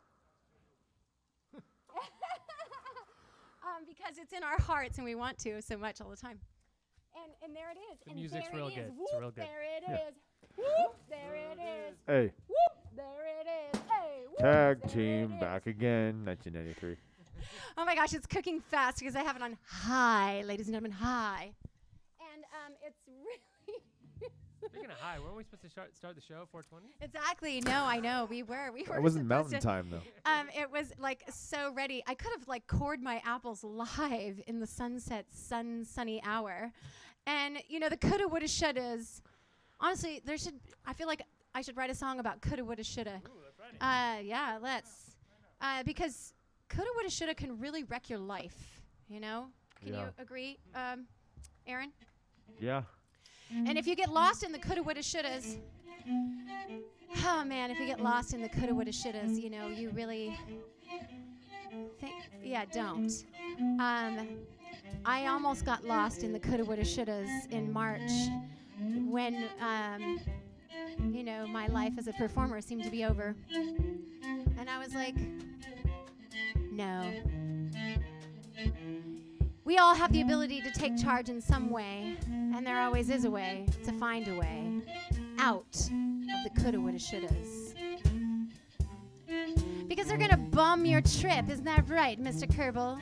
Because it's in our hearts and we want to so much all the time. And there it is. The and music's there real it is. good. It's Whoop, real good. There it Yeah. is. Whoop, there it is. Hey, Whoop, there it is. Hey, whoop, tag there team it is. back again, 1993. Oh my gosh, it's cooking fast because I have it on high, ladies and gentlemen, high. And it's really Speaking of high, weren't we supposed to start the show at 4:20? exactly. No, I know we were. That wasn't supposed mountain to- time though. It was like so ready. I could have like cored my apples live in the sunset, sunny hour, and you know the coulda, woulda, shouldas. Honestly, I feel like I should write a song about coulda, woulda, shoulda. Ooh, that's right. Yeah, let's. Because coulda, woulda, shoulda can really wreck your life. You know? Can Yeah. you agree, Aaron? Yeah. And if you get lost in the coulda, woulda, shouldas, oh man, if you get lost in the coulda, woulda, shouldas, you know, you really think, yeah, don't. I almost got lost in the coulda, woulda, shouldas in March when, you know, my life as a performer seemed to be over. And I was like, no. We all have the ability to take charge in some way, and there always is a way to find a way out of the coulda, woulda, shouldas. Because they're gonna bum your trip, isn't that right, Mr. Kierble?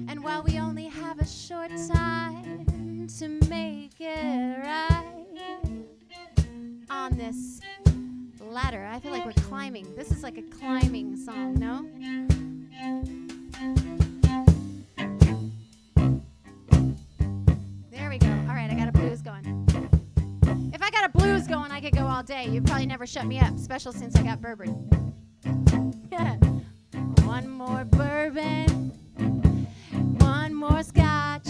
And while we only have a short time to make it right on this ladder, I feel like we're climbing. This is like a climbing song, no? There we go. All right, I got a blues going. If I got a blues going, I could go all day. You'd probably never shut me up, especially since I got bourbon. One more bourbon, one more scotch,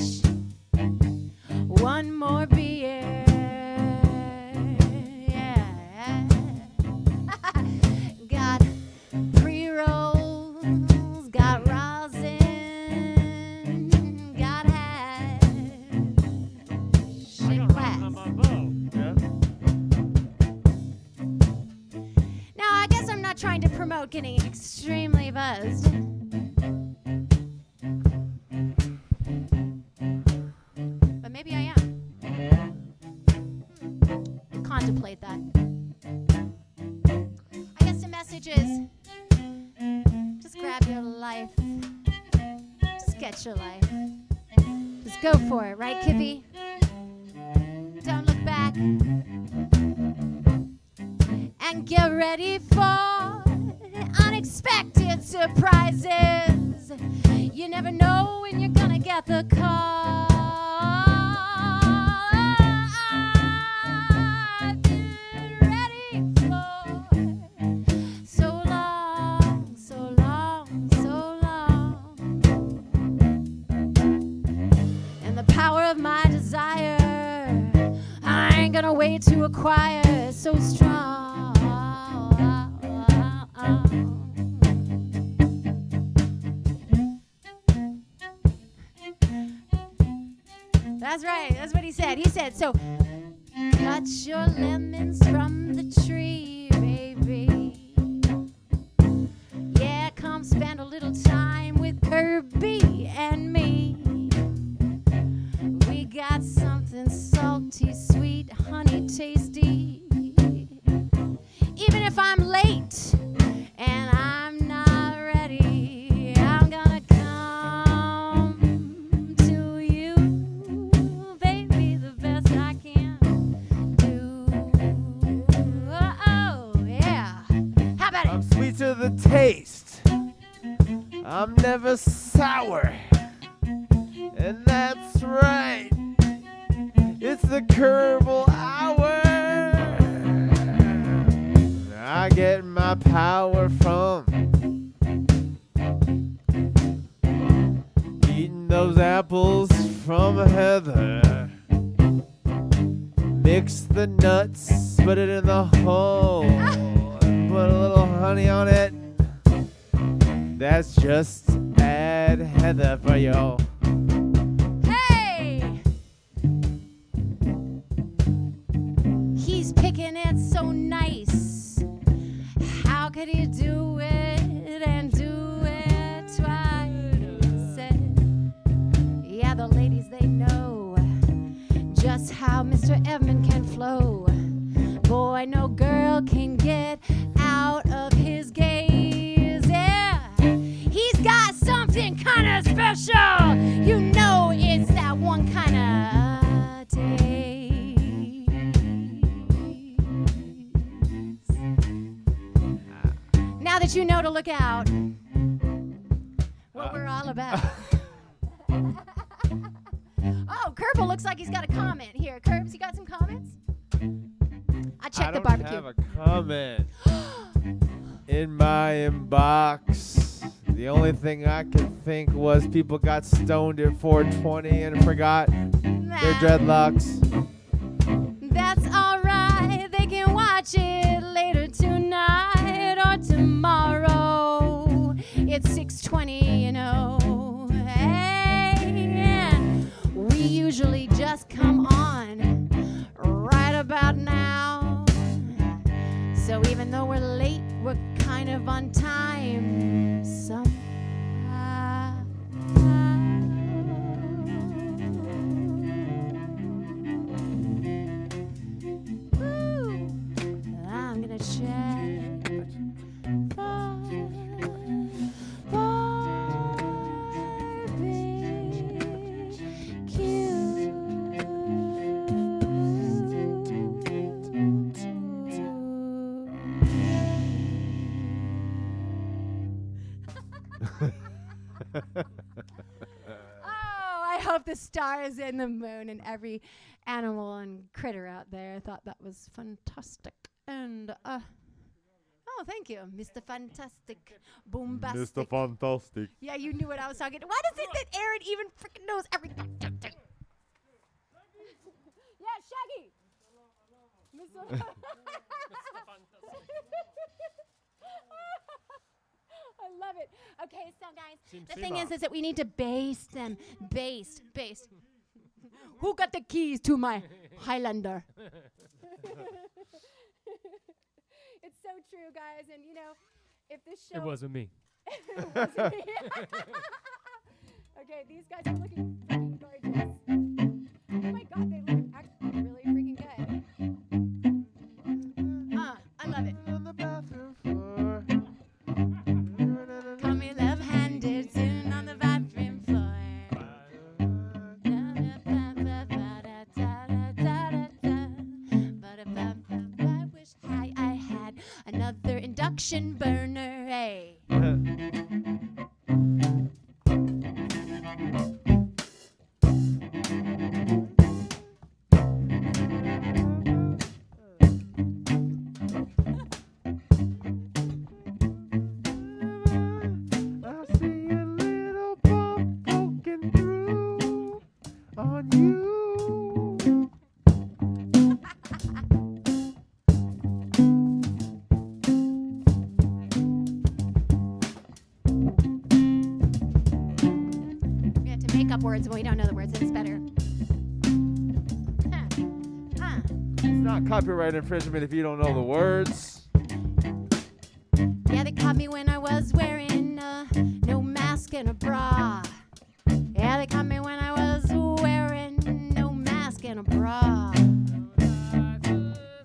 one more beer. Yeah. Got pre-rolls, got rosin, got hash I and got rosin on wax. my bow. Yeah. Now, I guess I'm not trying to promote getting extremely buzzed. But maybe I am. Contemplate that. I guess the message is social life. Just go for it, right, Kippy? Don't look back. And get ready for unexpected surprises. You never know when you're gonna get the call. I've been ready for so long, so long, so long. And the power of my desire, I ain't gonna wait to acquire, so strong. That's right. That's what he said. He said, so cut your lemons from the tree, baby. Yeah, come spend a little time with Kirby and me. We got something salty, sweet, honey, tasty. Even if I'm late and I'm not ready, I'm gonna come to you, baby, the best I can do. Oh, yeah. How about I'm it? sweet to the taste. I'm never sour. And that's right. It's the Kierble hour. I get my power from eating those apples from Heather. Mix the nuts, put it in the hole, and put a little honey on it. That's just add Heather for you. Hey! He's picking it so nice. How could he do it and do it twice? Yeah, the ladies, they know just how Mr. Evnine can flow. Boy, no girl can get out of his gaze. Yeah, he's got something kind of special. You know it's that one kind of taste. Now that you know to look out, what we're all about. Oh, Kierble looks like he's got a comment here. Kerbs, you got some comments? I checked the barbecue. I don't have a comment in my inbox. The only thing I could think was people got stoned at 420 and forgot their dreadlocks. That's alright. They can watch it later tonight or tomorrow. It's 6:20, you know. And we usually just come on right about now. So even though we're late, we're kind of on time somehow. Woo. I'm gonna check Oh, I hope the stars and the moon and every animal and critter out there thought that was fantastic. And, oh, thank you, Mr. Fantastic. Boombastic. Mr. Fantastic. Yeah, you knew what I was talking. Why does it that Aaron even freaking knows everything? Yeah, Shaggy. Mr. I love it. Okay, so guys, the thing is that we need to bass them. Bass. Who got the keys to my Highlander? It's so true, guys. And you know, if this show It wasn't me. It wasn't me. Okay, these guys are looking freaking gorgeous. Oh my god, they look actually really freaking good. I love it. On the bathroom floor. Call me left-handed, sitting on the bathroom floor. induction burner, hey. I see a little bump poking through on you. We have to make up words when we don't know the words. It's better. It's not copyright infringement if you don't know the words. Yeah, they caught me when I was wearing no mask and a bra. Yeah, they caught me when I was wearing no mask and a bra.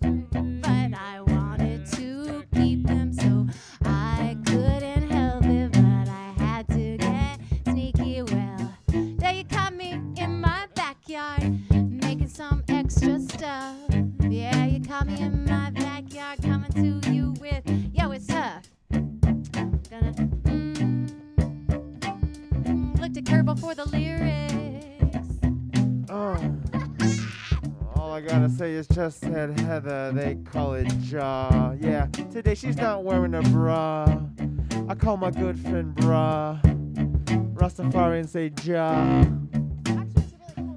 But I wanted to keep them, so I couldn't help it. But I had to get sneaky. Well, there you caught me in my backyard making some extra stuff. Yeah, you caught me in my backyard coming to you with, yo, it's tough. Gonna look to Kierble for the lyrics. Oh. All I gotta say is just said Heather, they call it jaw. Yeah, today she's not wearing a bra. I call my good friend bra. Rastafari and say jaw. Actually, it's really cool.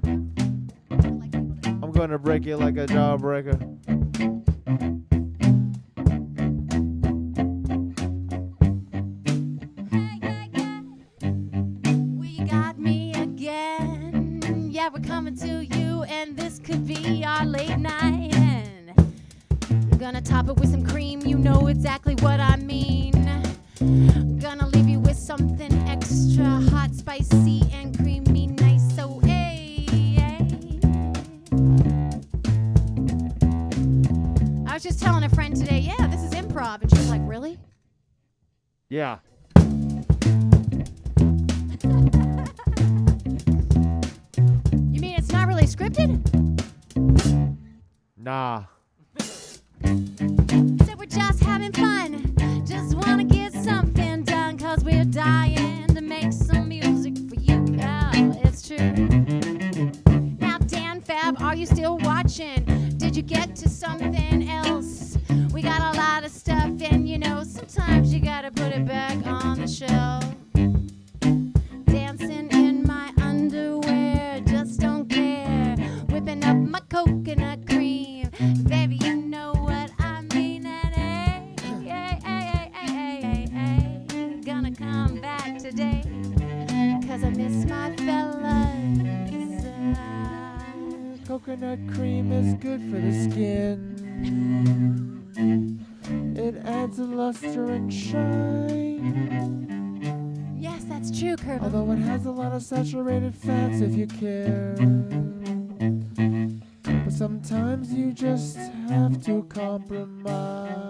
I don't like people that I'm gonna break it like a jawbreaker. We got me again. Yeah, we're coming to you, and this could be our late night. And I'm gonna top it with some cream, you know exactly what I mean. Gonna leave you with something extra hot, spicy, and creamy, nice. So, hey, hey. I was just telling a friend today, yeah, this is improv. And she was like, really? Yeah. You mean it's not really scripted? Nah. Said we're just having fun. Just wanna get something done, 'cause we're dying to make some music for you. Yeah, it's true. Now, Dan Fab, are you still watching? Did you get to something else? We got a lot of stuff, and you know, sometimes you gotta put it back on the shelf. Dancing in my underwear, just don't care. Whipping up my coconut cream. Baby, you know what I mean. And hey, gonna come back today, 'cause I miss my fellas. Coconut cream is good for the skin. It adds a luster and shine. Yes, that's true, Kierble. Although it has a lot of saturated fats if you care. But sometimes you just have to compromise.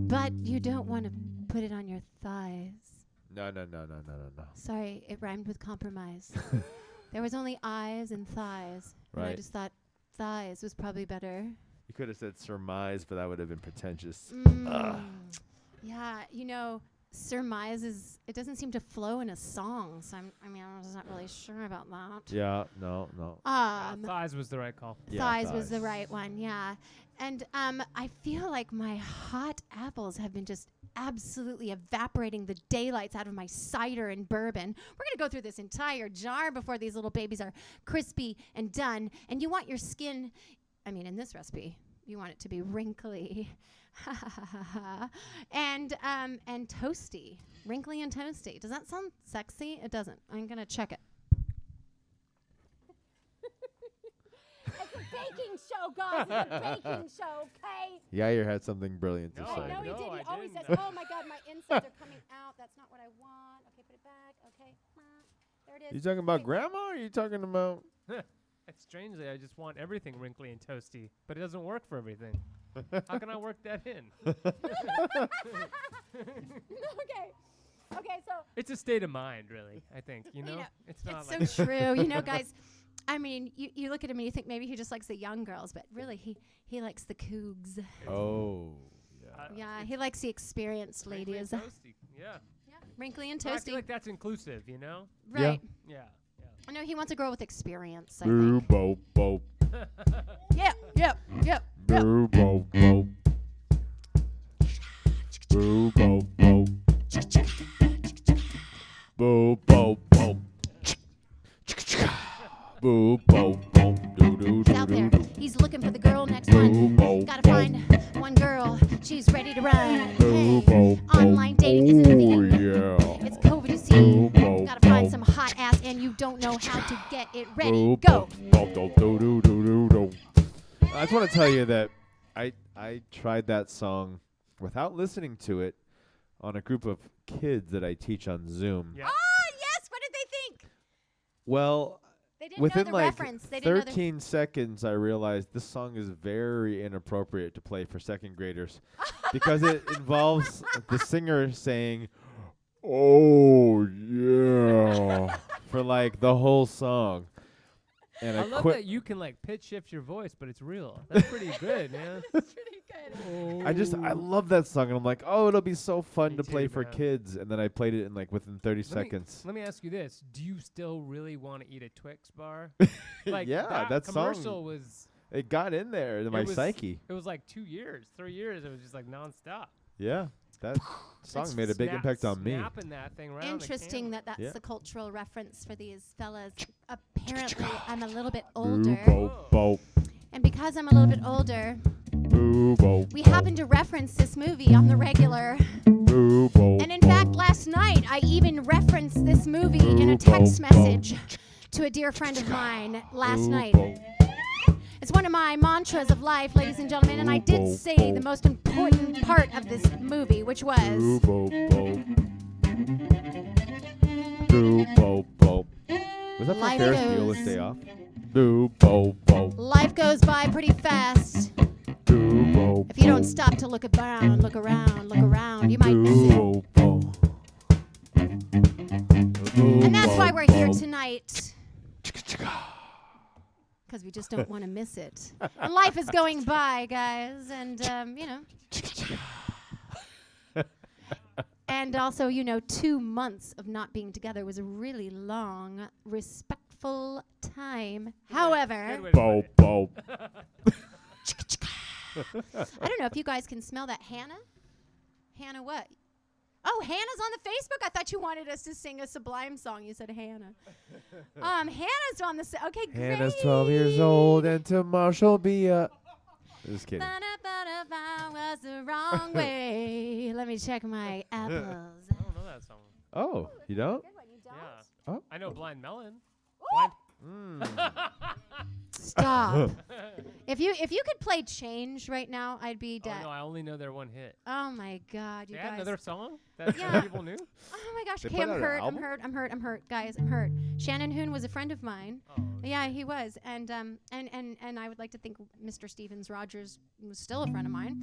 But you don't want to put it on your thighs. No. Sorry, it rhymed with compromise. There was only eyes and thighs. And I Right. just thought thighs was probably better. You could have said surmise, but that would have been pretentious. Yeah, you know, surmise it doesn't seem to flow in a song. So I'm just not really sure about that. Yeah, no. Thighs was the right call. Yeah, thighs was the right one, yeah. And I feel like my hot apples have been just absolutely evaporating the daylights out of my cider and bourbon. We're going to go through this entire jar before these little babies are crispy and done. And you want your skin, in this recipe, you want it to be wrinkly and toasty. Wrinkly and toasty. Does that sound sexy? It doesn't. I'm going to check it. It's a baking show, guys. It's a baking show, okay? Yair had something brilliant to No, say. No, he No, didn't. I He always didn't. says, oh my God, my insides are coming out. That's not what I want. Okay, put it back. Okay. There it is. You talking about Okay. grandma or are you talking about... Strangely, I just want everything wrinkly and toasty, but it doesn't work for everything. How can I work that in? Okay, so It's a state of mind, really, I think. You know? It's not It's like so true. You know, guys, I mean, you look at him and you think maybe he just likes the young girls, but really he likes the cougs. Oh, yeah. Yeah, he likes the experienced Wrinkly ladies. and toasty. Yeah. Wrinkly and But I toasty. feel like that's inclusive, you know? Right. Yeah. I know he wants a girl with experience, I Boo, think. bo, bo. Yeah. Boo, bo, bo. Boo, bo, bo. Boo, bo, bo. Boo, bo, bo. Do, do, He's do, out do, there. do. He's looking for the girl next Boo, one. bo, Gotta bo. find one girl. She's ready to run. Boo, Hey, bo, bo. online dating isn't a Oh, thing. yeah. It's COVID, you see. Boo, bo, Gotta find bo. some hot ass and you don't know how to get it ready. Boo, Go. bo, bo, do, do, do, do, do. I just want to tell you that I tried that song without listening to it on a group of kids that I teach on Zoom. Yeah. Oh, yes. What did they think? Well, They didn't within know the like reference. They didn't know the 13 seconds, I realized this song is very inappropriate to play for second graders because it involves the singer saying, "Oh yeah," for like the whole song. And I I love quit. that you can like pitch shift your voice, but it's real. That's pretty good, man. That's pretty good. I love that song, and I'm like, oh, it'll be so fun Me to play too, for man. kids. And then I played it in like within 30 Let me- seconds. Let me ask you this: do you still really want to eat a Twix bar? Yeah, that song- commercial was. It got in there in my was- psyche. It was like 2 years, 3 years. It was just like nonstop. Yeah, that song made a big impact on me. Snapping that thing right on the Interesting camera. that that's Yeah. the cultural reference for these fellas. Apparently, I'm a little bit Boo, older. bo, bo, And because I'm a little bit older, boo, bo, we bo, happen to reference this movie on the regular. boo, bo, And in fact, bo. last night, I even referenced this movie in a Boo, bo, text bo. message to a dear friend of mine last Boo, night. bo. It's one of my mantras of life, ladies and gentlemen, and I Boo, did bo, say bo. the most important part of this movie, which Boo, was bo, bo. Boo, bo, bo. Was that from Life Ferris goes- Bueller's Day Off? Boo, bo, bo. life goes by pretty fast. Boo, bo, If you don't bo. stop to look around, you might miss it. Boo, bo. Boo, And that's bo, why we're here bo. tonight. Because we just don't want to miss it. And life is going by, guys, and, you know. And also, 2 months of not being together was a really long, respectful time. However, Good way to Bo, put it. bo. I don't know if you guys can smell that. Hannah? Hannah what? Oh, Hannah's on the Facebook. I thought you wanted us to sing a Sublime song. You said Hannah. Hannah's on the. Okay, great. Hannah's 12 years old, and tomorrow she'll be a. Just kidding. Ba-da-ba-da-ba was the wrong way. Let me check my apples. I don't know that song. Oh, you don't? Good one, you don't? Yeah. Oh. I know Blind Melon. Stop. If you could play Change right now, I'd be Oh dead. no, I only know their one hit. Oh my God, you They had guys. another song that Yeah. some people knew. Oh my gosh. They Okay, put I'm out an hurt. I'm album? hurt. I'm hurt. I'm hurt. Guys, I'm hurt. Shannon Hoon was a friend of mine. Oh, Yeah, he was, and I would like to think Mr. Stevens Rogers was still a friend of mine.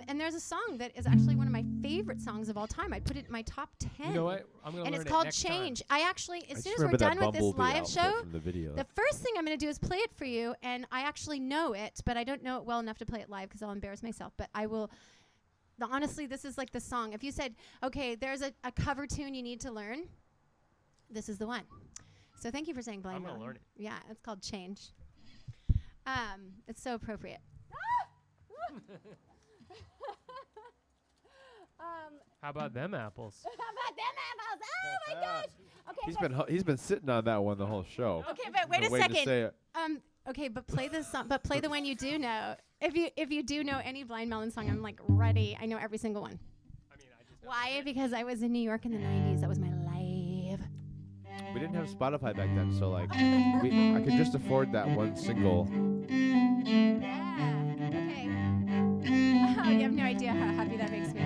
And there's a song that is actually one of my favorite songs of all time. I'd put it in my top 10. you know what? I'm gonna And learn it's it called next time. Change. I actually, I as just soon as we're remember that done with this Bumblebee live outfit show, from the video. the first thing I'm going to do is play it for you, and I actually know it, but I don't know it well enough to play it live because I'll embarrass myself. But I will. Honestly, this is like the song. If you said, okay, there's a cover tune you need to learn, this is the one. So thank you for saying Blind I'm gonna Melon. learn it. Yeah, it's called Change. It's so appropriate. How about them apples? How about them apples? Oh my gosh. Okay, He's been sitting on that one the whole show. okay, but wait Been a waiting to second. say it. Okay, but play this song. But play the one you do know. If you do know any Blind Melon song, I'm like ready. I know every single one. I mean, I just know Why? Because I was in New York in the '90s. That was my life. We didn't have Spotify back then, so like I could just afford that one single. Yeah. Okay. Oh, you have no idea how happy that makes me.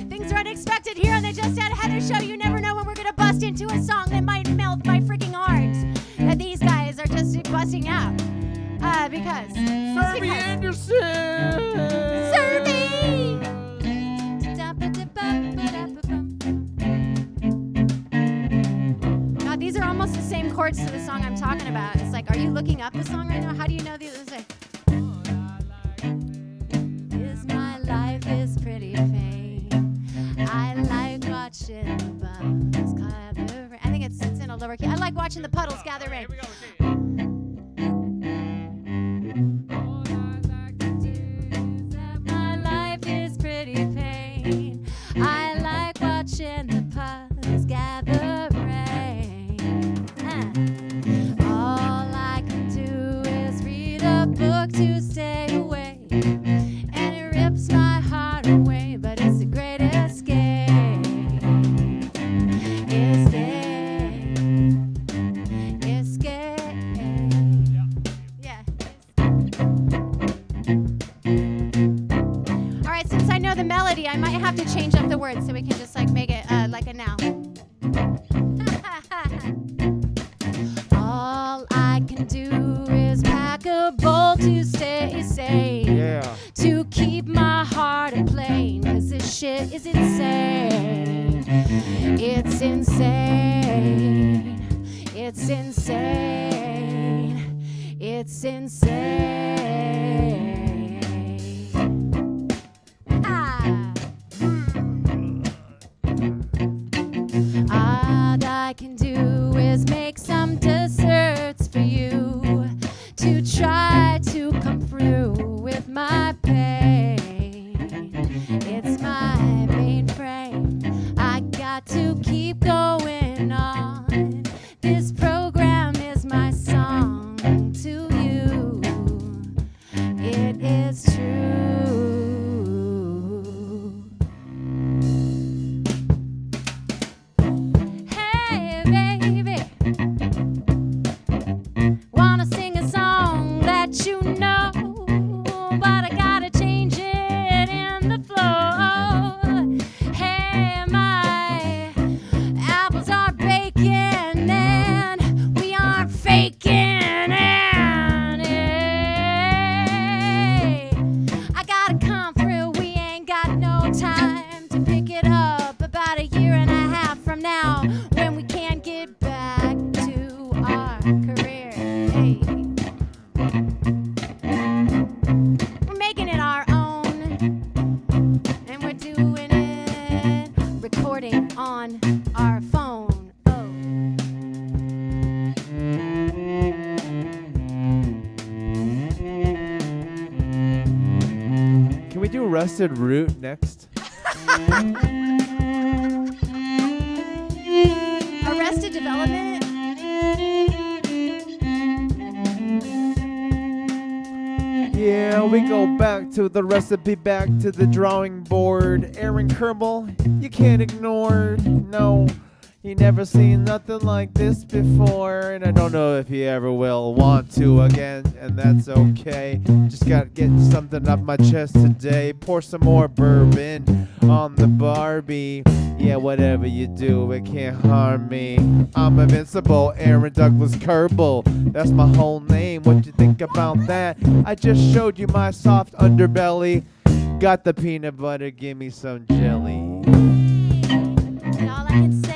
Things are unexpected here on the Just Add Heather Show. You never know when we're gonna bust into a song that might melt my freaking heart. That these guys are just busting out. Because. Serby Anderson! Serby! God, these are almost the same chords to the song I'm talking about. It's like, are you looking up the song right now? How do you know the other side? Is my life is pretty pain. I like watching the puddles gather rain. I think it's in a lower key. I like watching the puddles gather rain. Here we go. My life is pretty pain. I like watching the puddles gather rain. All I can do is read a book to stay away, and it rips my heart away, but it's a great escape. Escape. Yeah. All right, since I know the melody, I might have to change up the words so we can just like make it like a now. All I can do is pack a bowl to stay sane. Yeah. To keep my heart at plane, 'cause this shit is insane. It's insane. It's insane. It's insane. All I can do is make some desserts for you to try to come through with my pain. It's my mainframe. I got to keep going on. This program is my song to you. It is true. Hey, baby. Wanna sing a song that you know, but I gotta change it in the flow. Hey, my apples are baking and we aren't faking it. I gotta come through, we ain't got no time to pick it up about a year and a half from now when we can't get back to our career. Hey. We're making it our own, and we're doing it, recording on our phone. Oh. Can we do Rusted Root next? Arrested Development. Yeah, we go back to the recipe, back to the drawing board. Aaron Kierble, you can't ignore. No, you never seen nothing like this before, and I don't know if you ever will want to again, and that's okay. Just gotta get something up my chest today. Pour some more bourbon on the Barbie. Yeah, whatever you do, it can't harm me. I'm invincible, Aaron Douglas Kierble. That's my whole name. What you think about that? I just showed you my soft underbelly. Got the peanut butter, give me some jelly. And all I can say.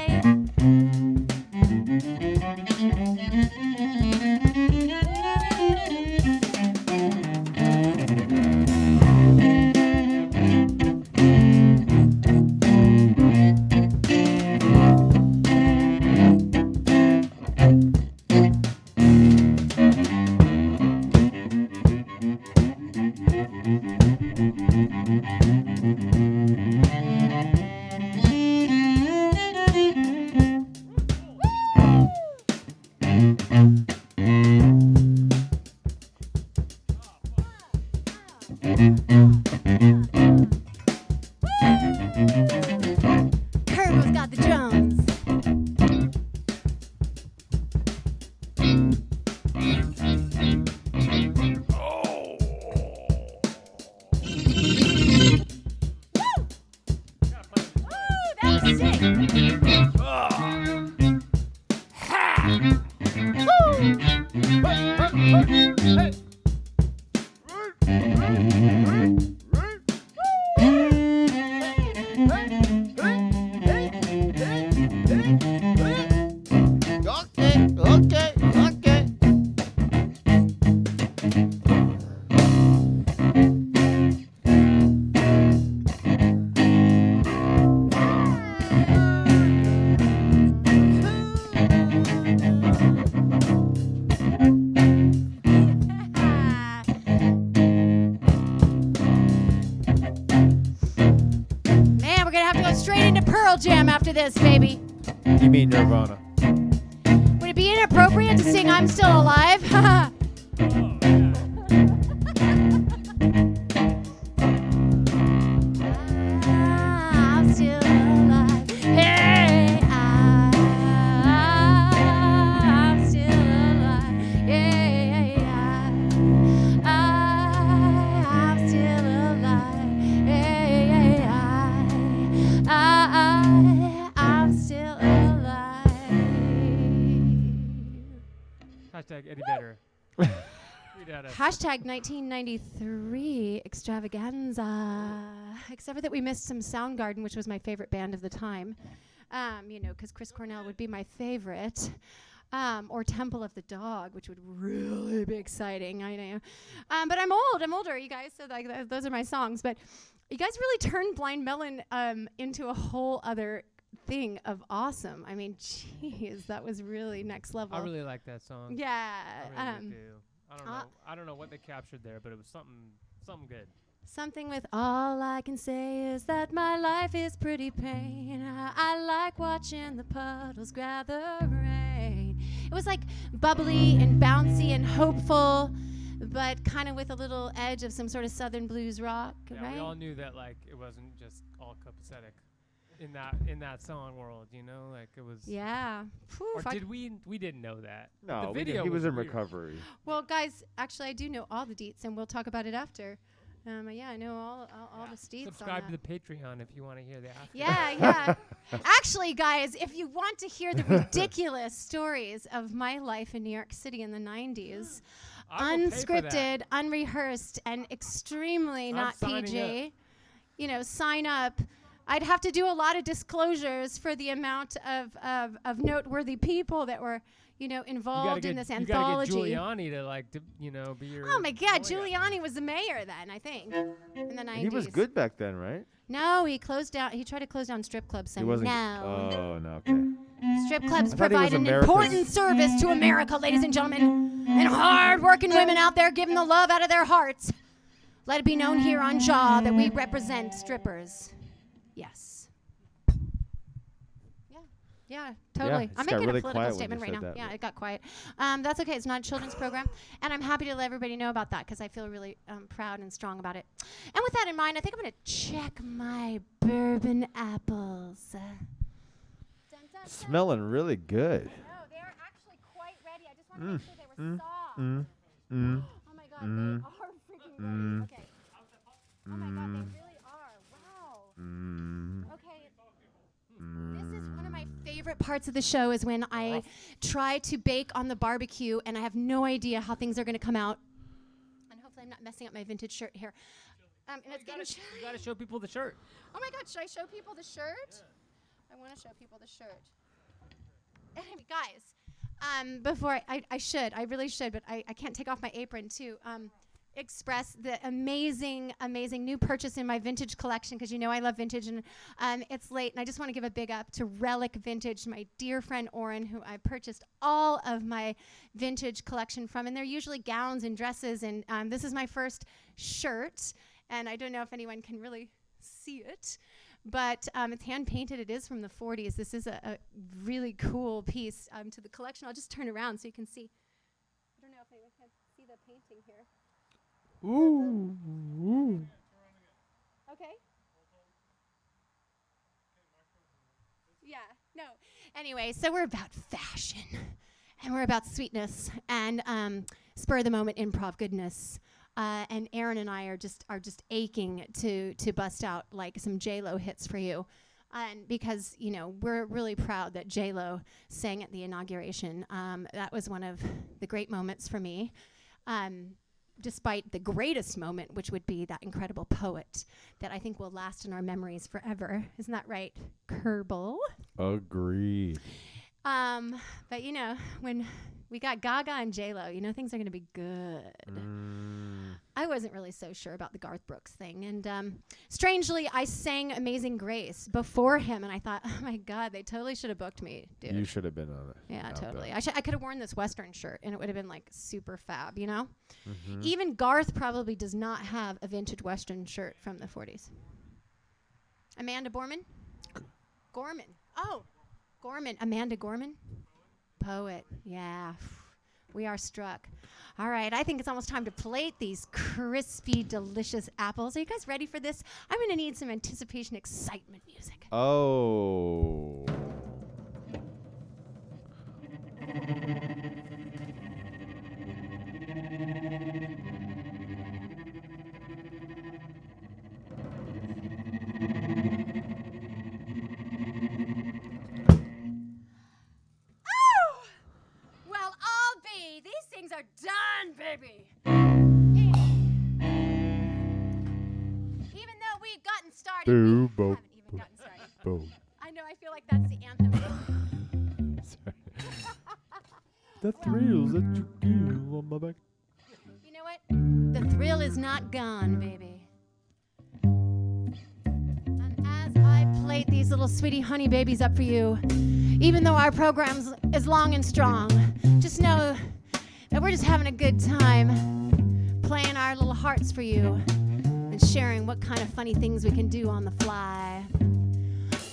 Kirble's got the drums. That was sick. Okay, okay. Man, we're gonna have to go straight into Pearl Jam after this, baby. You mean Nirvana? Would it be inappropriate to sing "I'm Still Alive"? I'm still alive. Hey, I'm still alive. Yeah, I'm still alive. Yeah, I'm still alive. Hashtag Eddie Vedder. Tweet at us. Hashtag 1993 extravaganza. Except for that we missed some Soundgarden, which was my favorite band of the time. You know, because Chris Cornell would be my favorite. Or Temple of the Dog, which would really be exciting. I know. But I'm older, you guys. So like those are my songs. But you guys really turned Blind Melon into a whole other thing of awesome. I mean, geez, that was really next level. I really like that song. Yeah. I really do. I don't know what they captured there, but it was something good. Something with all I can say is that my life is pretty plain. I like watching the puddles gather rain. It was like bubbly and bouncy and hopeful, but kind of with a little edge of some sort of southern blues rock, Yeah, right? we all knew that like it wasn't just all copacetic in that song world, you know, like it was. Yeah. Phew, Or if I did we? We didn't know that. No, the video he was in weird. recovery. Well, guys, actually, I do know all the deets, and we'll talk about it after. Yeah, I know all the deets. Subscribe on to that. the Patreon if you want to hear the after. Yeah. Actually, guys, if you want to hear the ridiculous stories of my life in New York City in the 90s, I will pay for that. unscripted, unrehearsed, and extremely I'm not signing PG, you know, sign up. I'd have to do a lot of disclosures for the amount of noteworthy people that were, you know, involved in this anthology. You gotta get Giuliani to like, you know, be your. Oh my God, lawyer. Giuliani was the mayor then, I think, in the 90s. He was good back then, right? No, he closed down. He tried to close down strip clubs. He And wasn't. no. Oh no. Okay. Strip clubs I thought he was provide an America's- important service to America, ladies and gentlemen, and hard-working women out there giving the love out of their hearts. Let it be known here on Jaw that we represent strippers. Yes. Yeah, totally. it's I'm got making really a political quiet when statement you right said now. that. Yeah, it got quiet. That's okay. It's not a children's program, and I'm happy to let everybody know about that because I feel really proud and strong about it. And with that in mind, I think I'm going to check my bourbon apples. Dun, dun, dun. Smelling really good. No, they're actually quite ready. I just want to make sure they were soft. Oh my God, they are freaking ready. Okay. Oh my God, they really are. Wow. Okay. This is one of my favorite parts of the show is when I try to bake on the barbecue and I have no idea how things are going to come out. And hopefully I'm not messing up my vintage shirt here. And it's getting You gotta show people the shirt. Oh my God, should I show people the shirt? I want to show people the shirt. Anyway, guys, before I really should, but I can't take off my apron to express the amazing new purchase in my vintage collection because you know I love vintage and it's late and I just want to give a big up to Relic Vintage, my dear friend Oren, who I purchased all of my vintage collection from, and they're usually gowns and dresses, and this is my first shirt, and I don't know if anyone can really see it, but it's hand painted. It is from the 40s. This is a really cool piece to the collection. I'll just turn around so you can see. I don't know if anyone can see the painting here. Ooh. Okay. Yeah, no. Anyway, so we're about fashion, and we're about sweetness, and spur of the moment improv goodness. And Aaron and I are just aching to bust out like some J-Lo hits for you. And because, you know, we're really proud that J-Lo sang at the inauguration. That was one of the great moments for me. Despite the greatest moment, which would be that incredible poet that I think will last in our memories forever. Isn't that right, Kierble? Agreed. But you know, when we got Gaga and J-Lo, you know things are gonna be good. I wasn't really so sure about the Garth Brooks thing, and strangely, I sang "Amazing Grace" before him, and I thought, oh my God, they totally should have booked me, dude. You should have been on it. Yeah, totally. I could have worn this Western shirt, and it would have been like super fab, you know. Even Garth probably does not have a vintage Western shirt from the 40s. Amanda Gorman. Oh, Gorman. Amanda Gorman. Poet. Yeah. We are struck. All right. I think it's almost time to plate these crispy, delicious apples. Are you guys ready for this? I'm going to need some anticipation, excitement music. Oh. Things are done, baby. Even though we've gotten started, we haven't even gotten started. I know, I feel like that's the anthem. Sorry. The thrills that you give on my back. You know what? The thrill is not gone, baby. And as I plate these little sweetie honey babies up for you, even though our program is long and strong, just know that we're just having a good time playing our little hearts for you and sharing what kind of funny things we can do on the fly.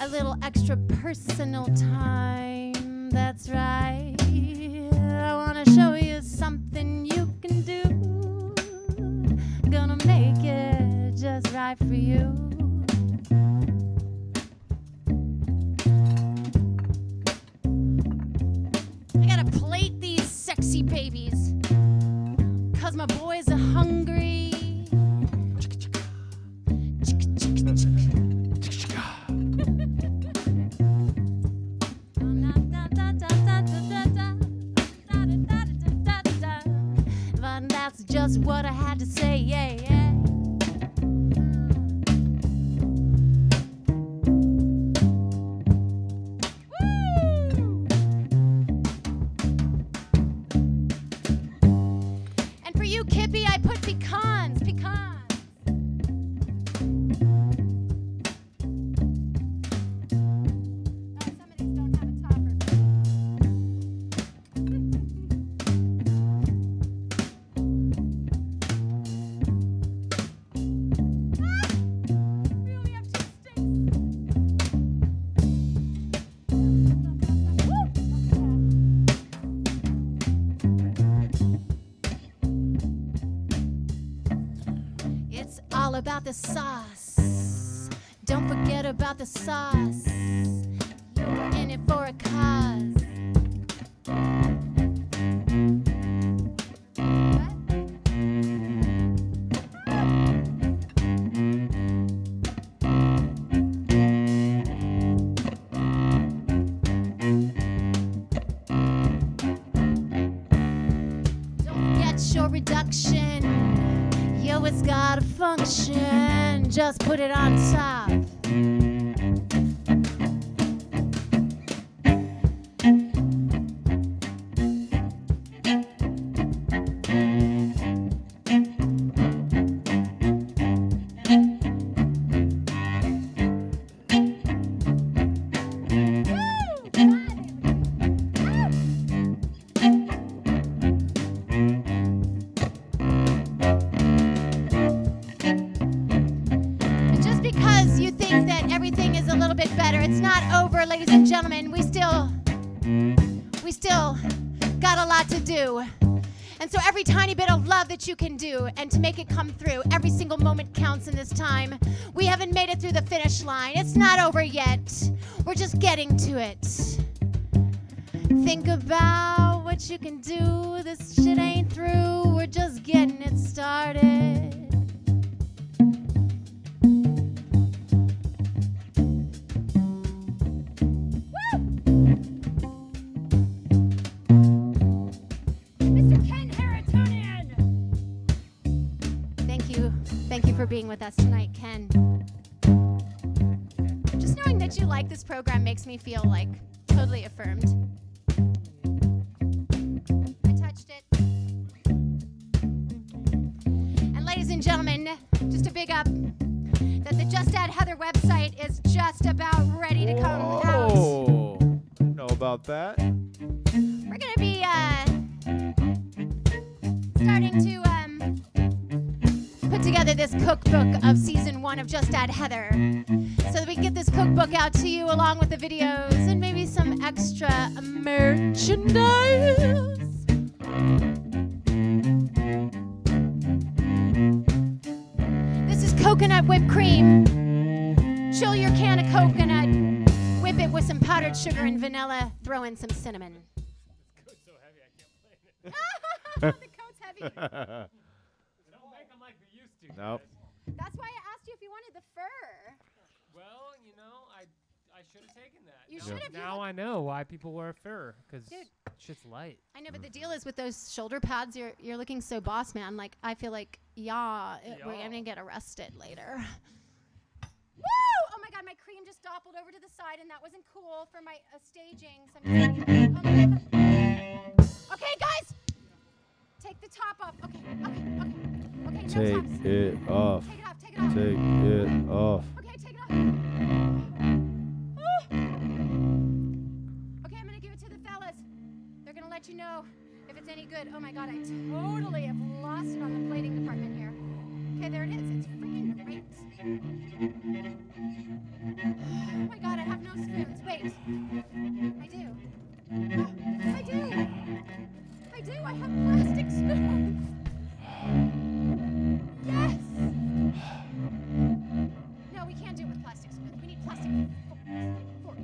A little extra personal time, that's right. I want to show you something you can do. Gonna make it just right for you. I gotta plate these sexy babies, 'cause my boys are hungry. But that's just what I had to say, yeah, yeah. Kippy, I put pecans. Some of these don't have a topper. We only have 2 sticks. All about the sauce. Don't forget about the sauce. You're in it for a cause. Don't forget your reduction. Yo, it's gotta function. Just put it on top. It's not over, ladies and gentlemen. We still got a lot to do. And so every tiny bit of love that you can do, and to make it come through, every single moment counts in this time. We haven't made it through the finish line. It's not over yet. We're just getting to it. Think about what you can do. This shit ain't through. We're just getting it started. Thank you for being with us tonight, Ken. Just knowing that you like this program makes me feel like totally affirmed. gentlemen, just a big up that the Just Add Heather website is just about ready to come out. Oh, know about that? We're gonna be starting to put together this cookbook of season 1 of Just Add Heather, so that we can get this cookbook out to you along with the videos and maybe some extra merchandise. This is coconut whipped cream. Chill your can of coconut, whip it with some powdered sugar and vanilla, throw in some cinnamon. This coat's so heavy I can't play it. The coat's heavy. Don't make them like they used to. Nope. guys. That's why I asked you if you wanted the fur. Well, you know, I should have taken that. You Now- should have. Now I know why people wear fur, because Dude. shit's light. I know, but the deal is with those shoulder pads, you're looking so boss man. Like, I feel like, we're gonna get arrested later. Woo! Oh my God, my cream just doppled over to the side, and that wasn't cool for my staging. So I'm just oh my God. Okay, guys, take the top off. Okay, no Take tops. it off. Take it off. Take it off. Take it off. Okay, take it off. Okay, I'm gonna give it to the fellas. They're gonna let you know if it's any good. Oh my God, I totally have lost it on the plating department here. Okay, there it is. It's freaking great. Oh my God, I have no spoons. Wait, I do. I do. I have plastic spoons. Yes. No, we can't do it with plastic spoons. We need plastic forks.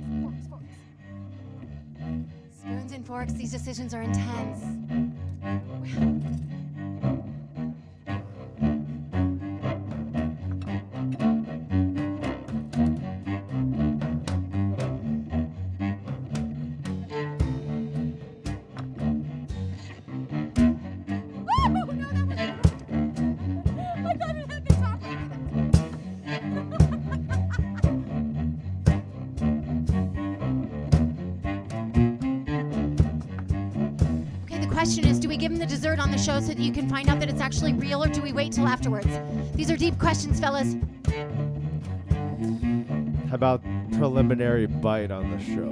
Spoons and forks, these decisions are intense. Question is, do we give him the dessert on the show so that you can find out that it's actually real, or do we wait till afterwards? These are deep questions, fellas. How about preliminary bite on the show?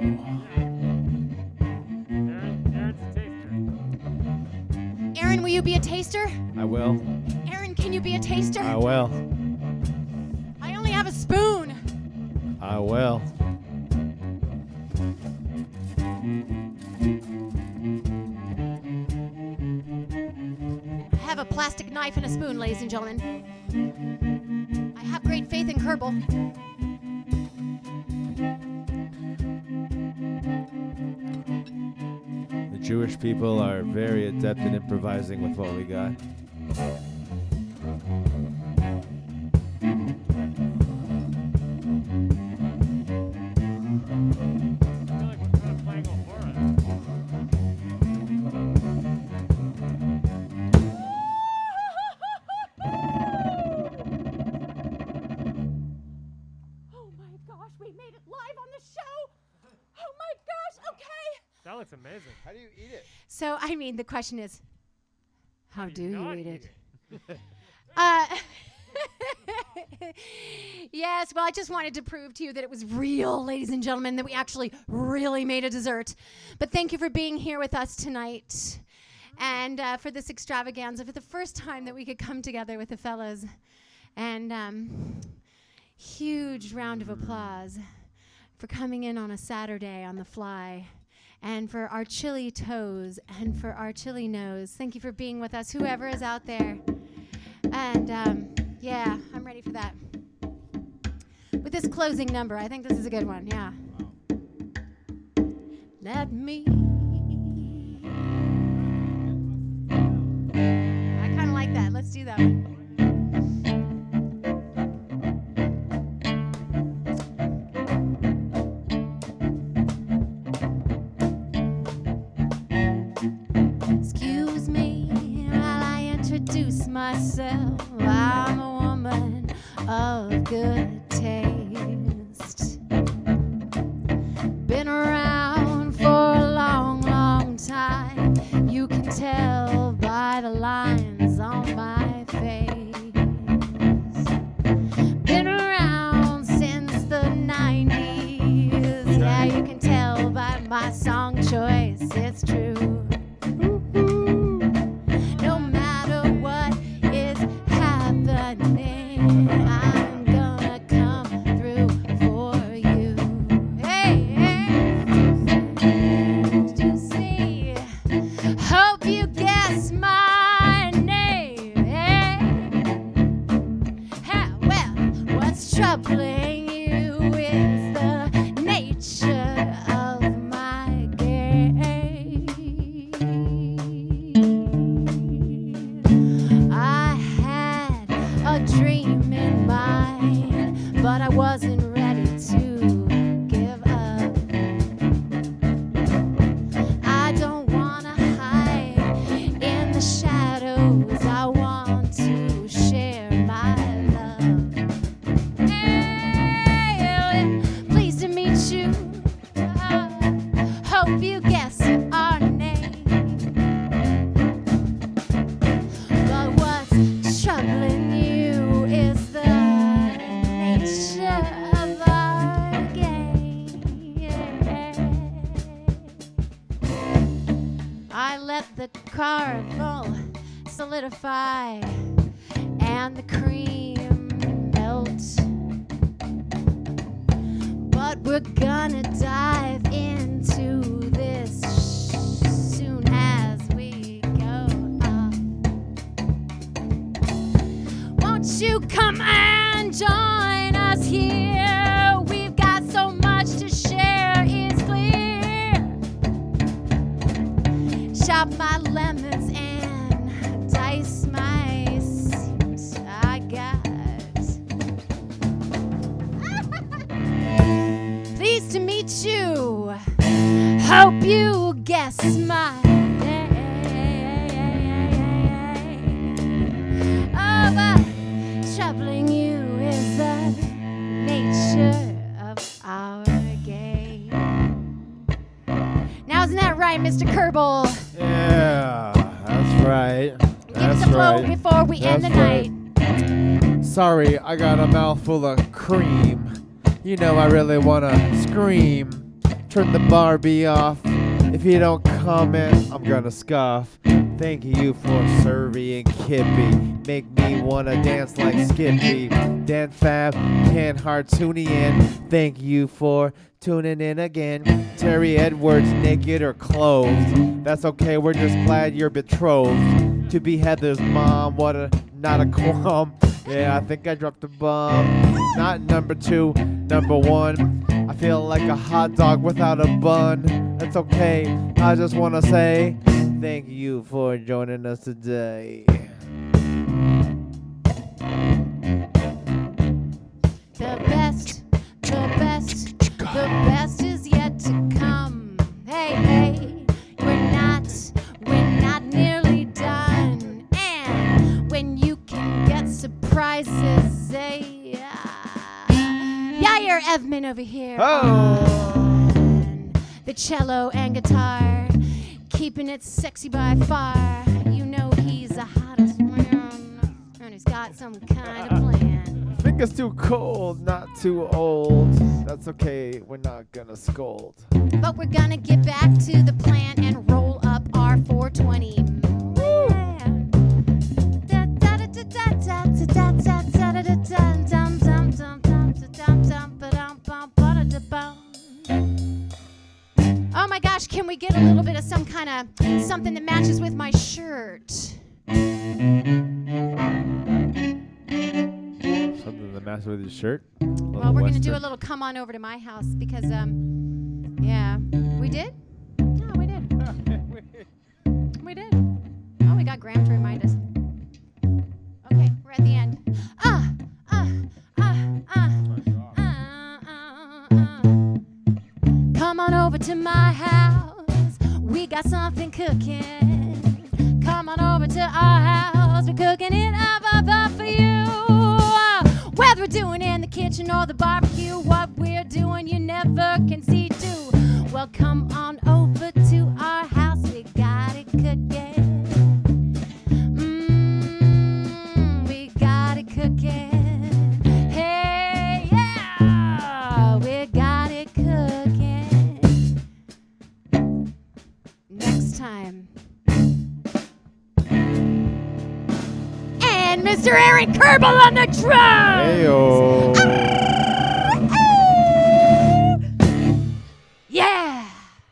Aaron's a taster. Aaron, will you be a taster? I will. Aaron, can you be a taster? I will. I only have a spoon. I will. I have a plastic knife and a spoon, ladies and gentlemen. I have great faith in Kierble. The Jewish people are very adept in improvising with what we got. I feel like we're kind of playing Ohora. Oh my gosh, we made it live on the show. Oh my gosh, okay. That looks amazing. How do you eat it? So, I mean, the question is, how do you not eat it? it? Yes, well, I just wanted to prove to you that it was real, ladies and gentlemen, that we actually really made a dessert. But thank you for being here with us tonight and for this extravaganza, for the first time that we could come together with the fellas. And huge round of applause for coming in on a Saturday on the fly. And for our chili toes and for our chili nose. Thank you for being with us, whoever is out there. And yeah, I'm ready for that. With this closing number, I think this is a good one, yeah. Let me. I kind of like that. Let's do that one. Excuse me while I introduce myself. I'm a woman of good taste. Been around for a long, long time. You can tell by the lines on my face. I let the caramel solidify and the cream melt. But we're gonna dive into this soon as we go up. Won't you come and join us here? We've got so much to share, it's clear. Chop my lemons and dice my seeds. I got. Pleased to meet you. Hope you guess my name. Oh, but troubling you is the nature of our game. Now, isn't that right, Mr. Kierble? Yeah, that's right. Give us a flow before we end the night. Sorry, I got a mouthful of cream. You know I really wanna scream. Turn the Barbie off. If you don't comment, I'm gonna scoff. Thank you for serving Kippy. Make me wanna dance like Skippy. Dan Fab, Ken Hart tuning in. Thank you for tuning in again. Terry Edwards, naked or clothed. That's okay, we're just glad you're betrothed. To be Heather's mom, not a qualm. Yeah, I think I dropped a bomb. Not number 2, number 1. I feel like a hot dog without a bun. That's okay, I just wanna say thank you for joining us today. The best is yet to come. Hey, hey, we're not nearly done. And when you can get surprises, Yair Evnine over here on the cello and guitar, keeping it sexy by far. You know he's the hottest man, and he's got some kind of plan. I think it's too cold, not too old. That's okay, we're not gonna scold. But we're gonna get back to the plan and roll up our 420. Oh my gosh, can we get a little bit of some kind of something that matches with my shirt? Something that matches with your shirt? Well, we're gonna do a little come on over to my house because, yeah. We did? No, we did. We did. Oh, we got Graham to remind us. Okay, we're at the end. Come on over to my house. We got something cooking. Come on over to our house. We're cooking it up for you. Whether we're doing in the kitchen or the barbecue, what we're doing you never can see too. Well, come on over to our house. We got it cooking. We got it cooking. Hey, yeah, we got it cooking. Next time. And Mr. Aaron Kierble on the drums. Heyo.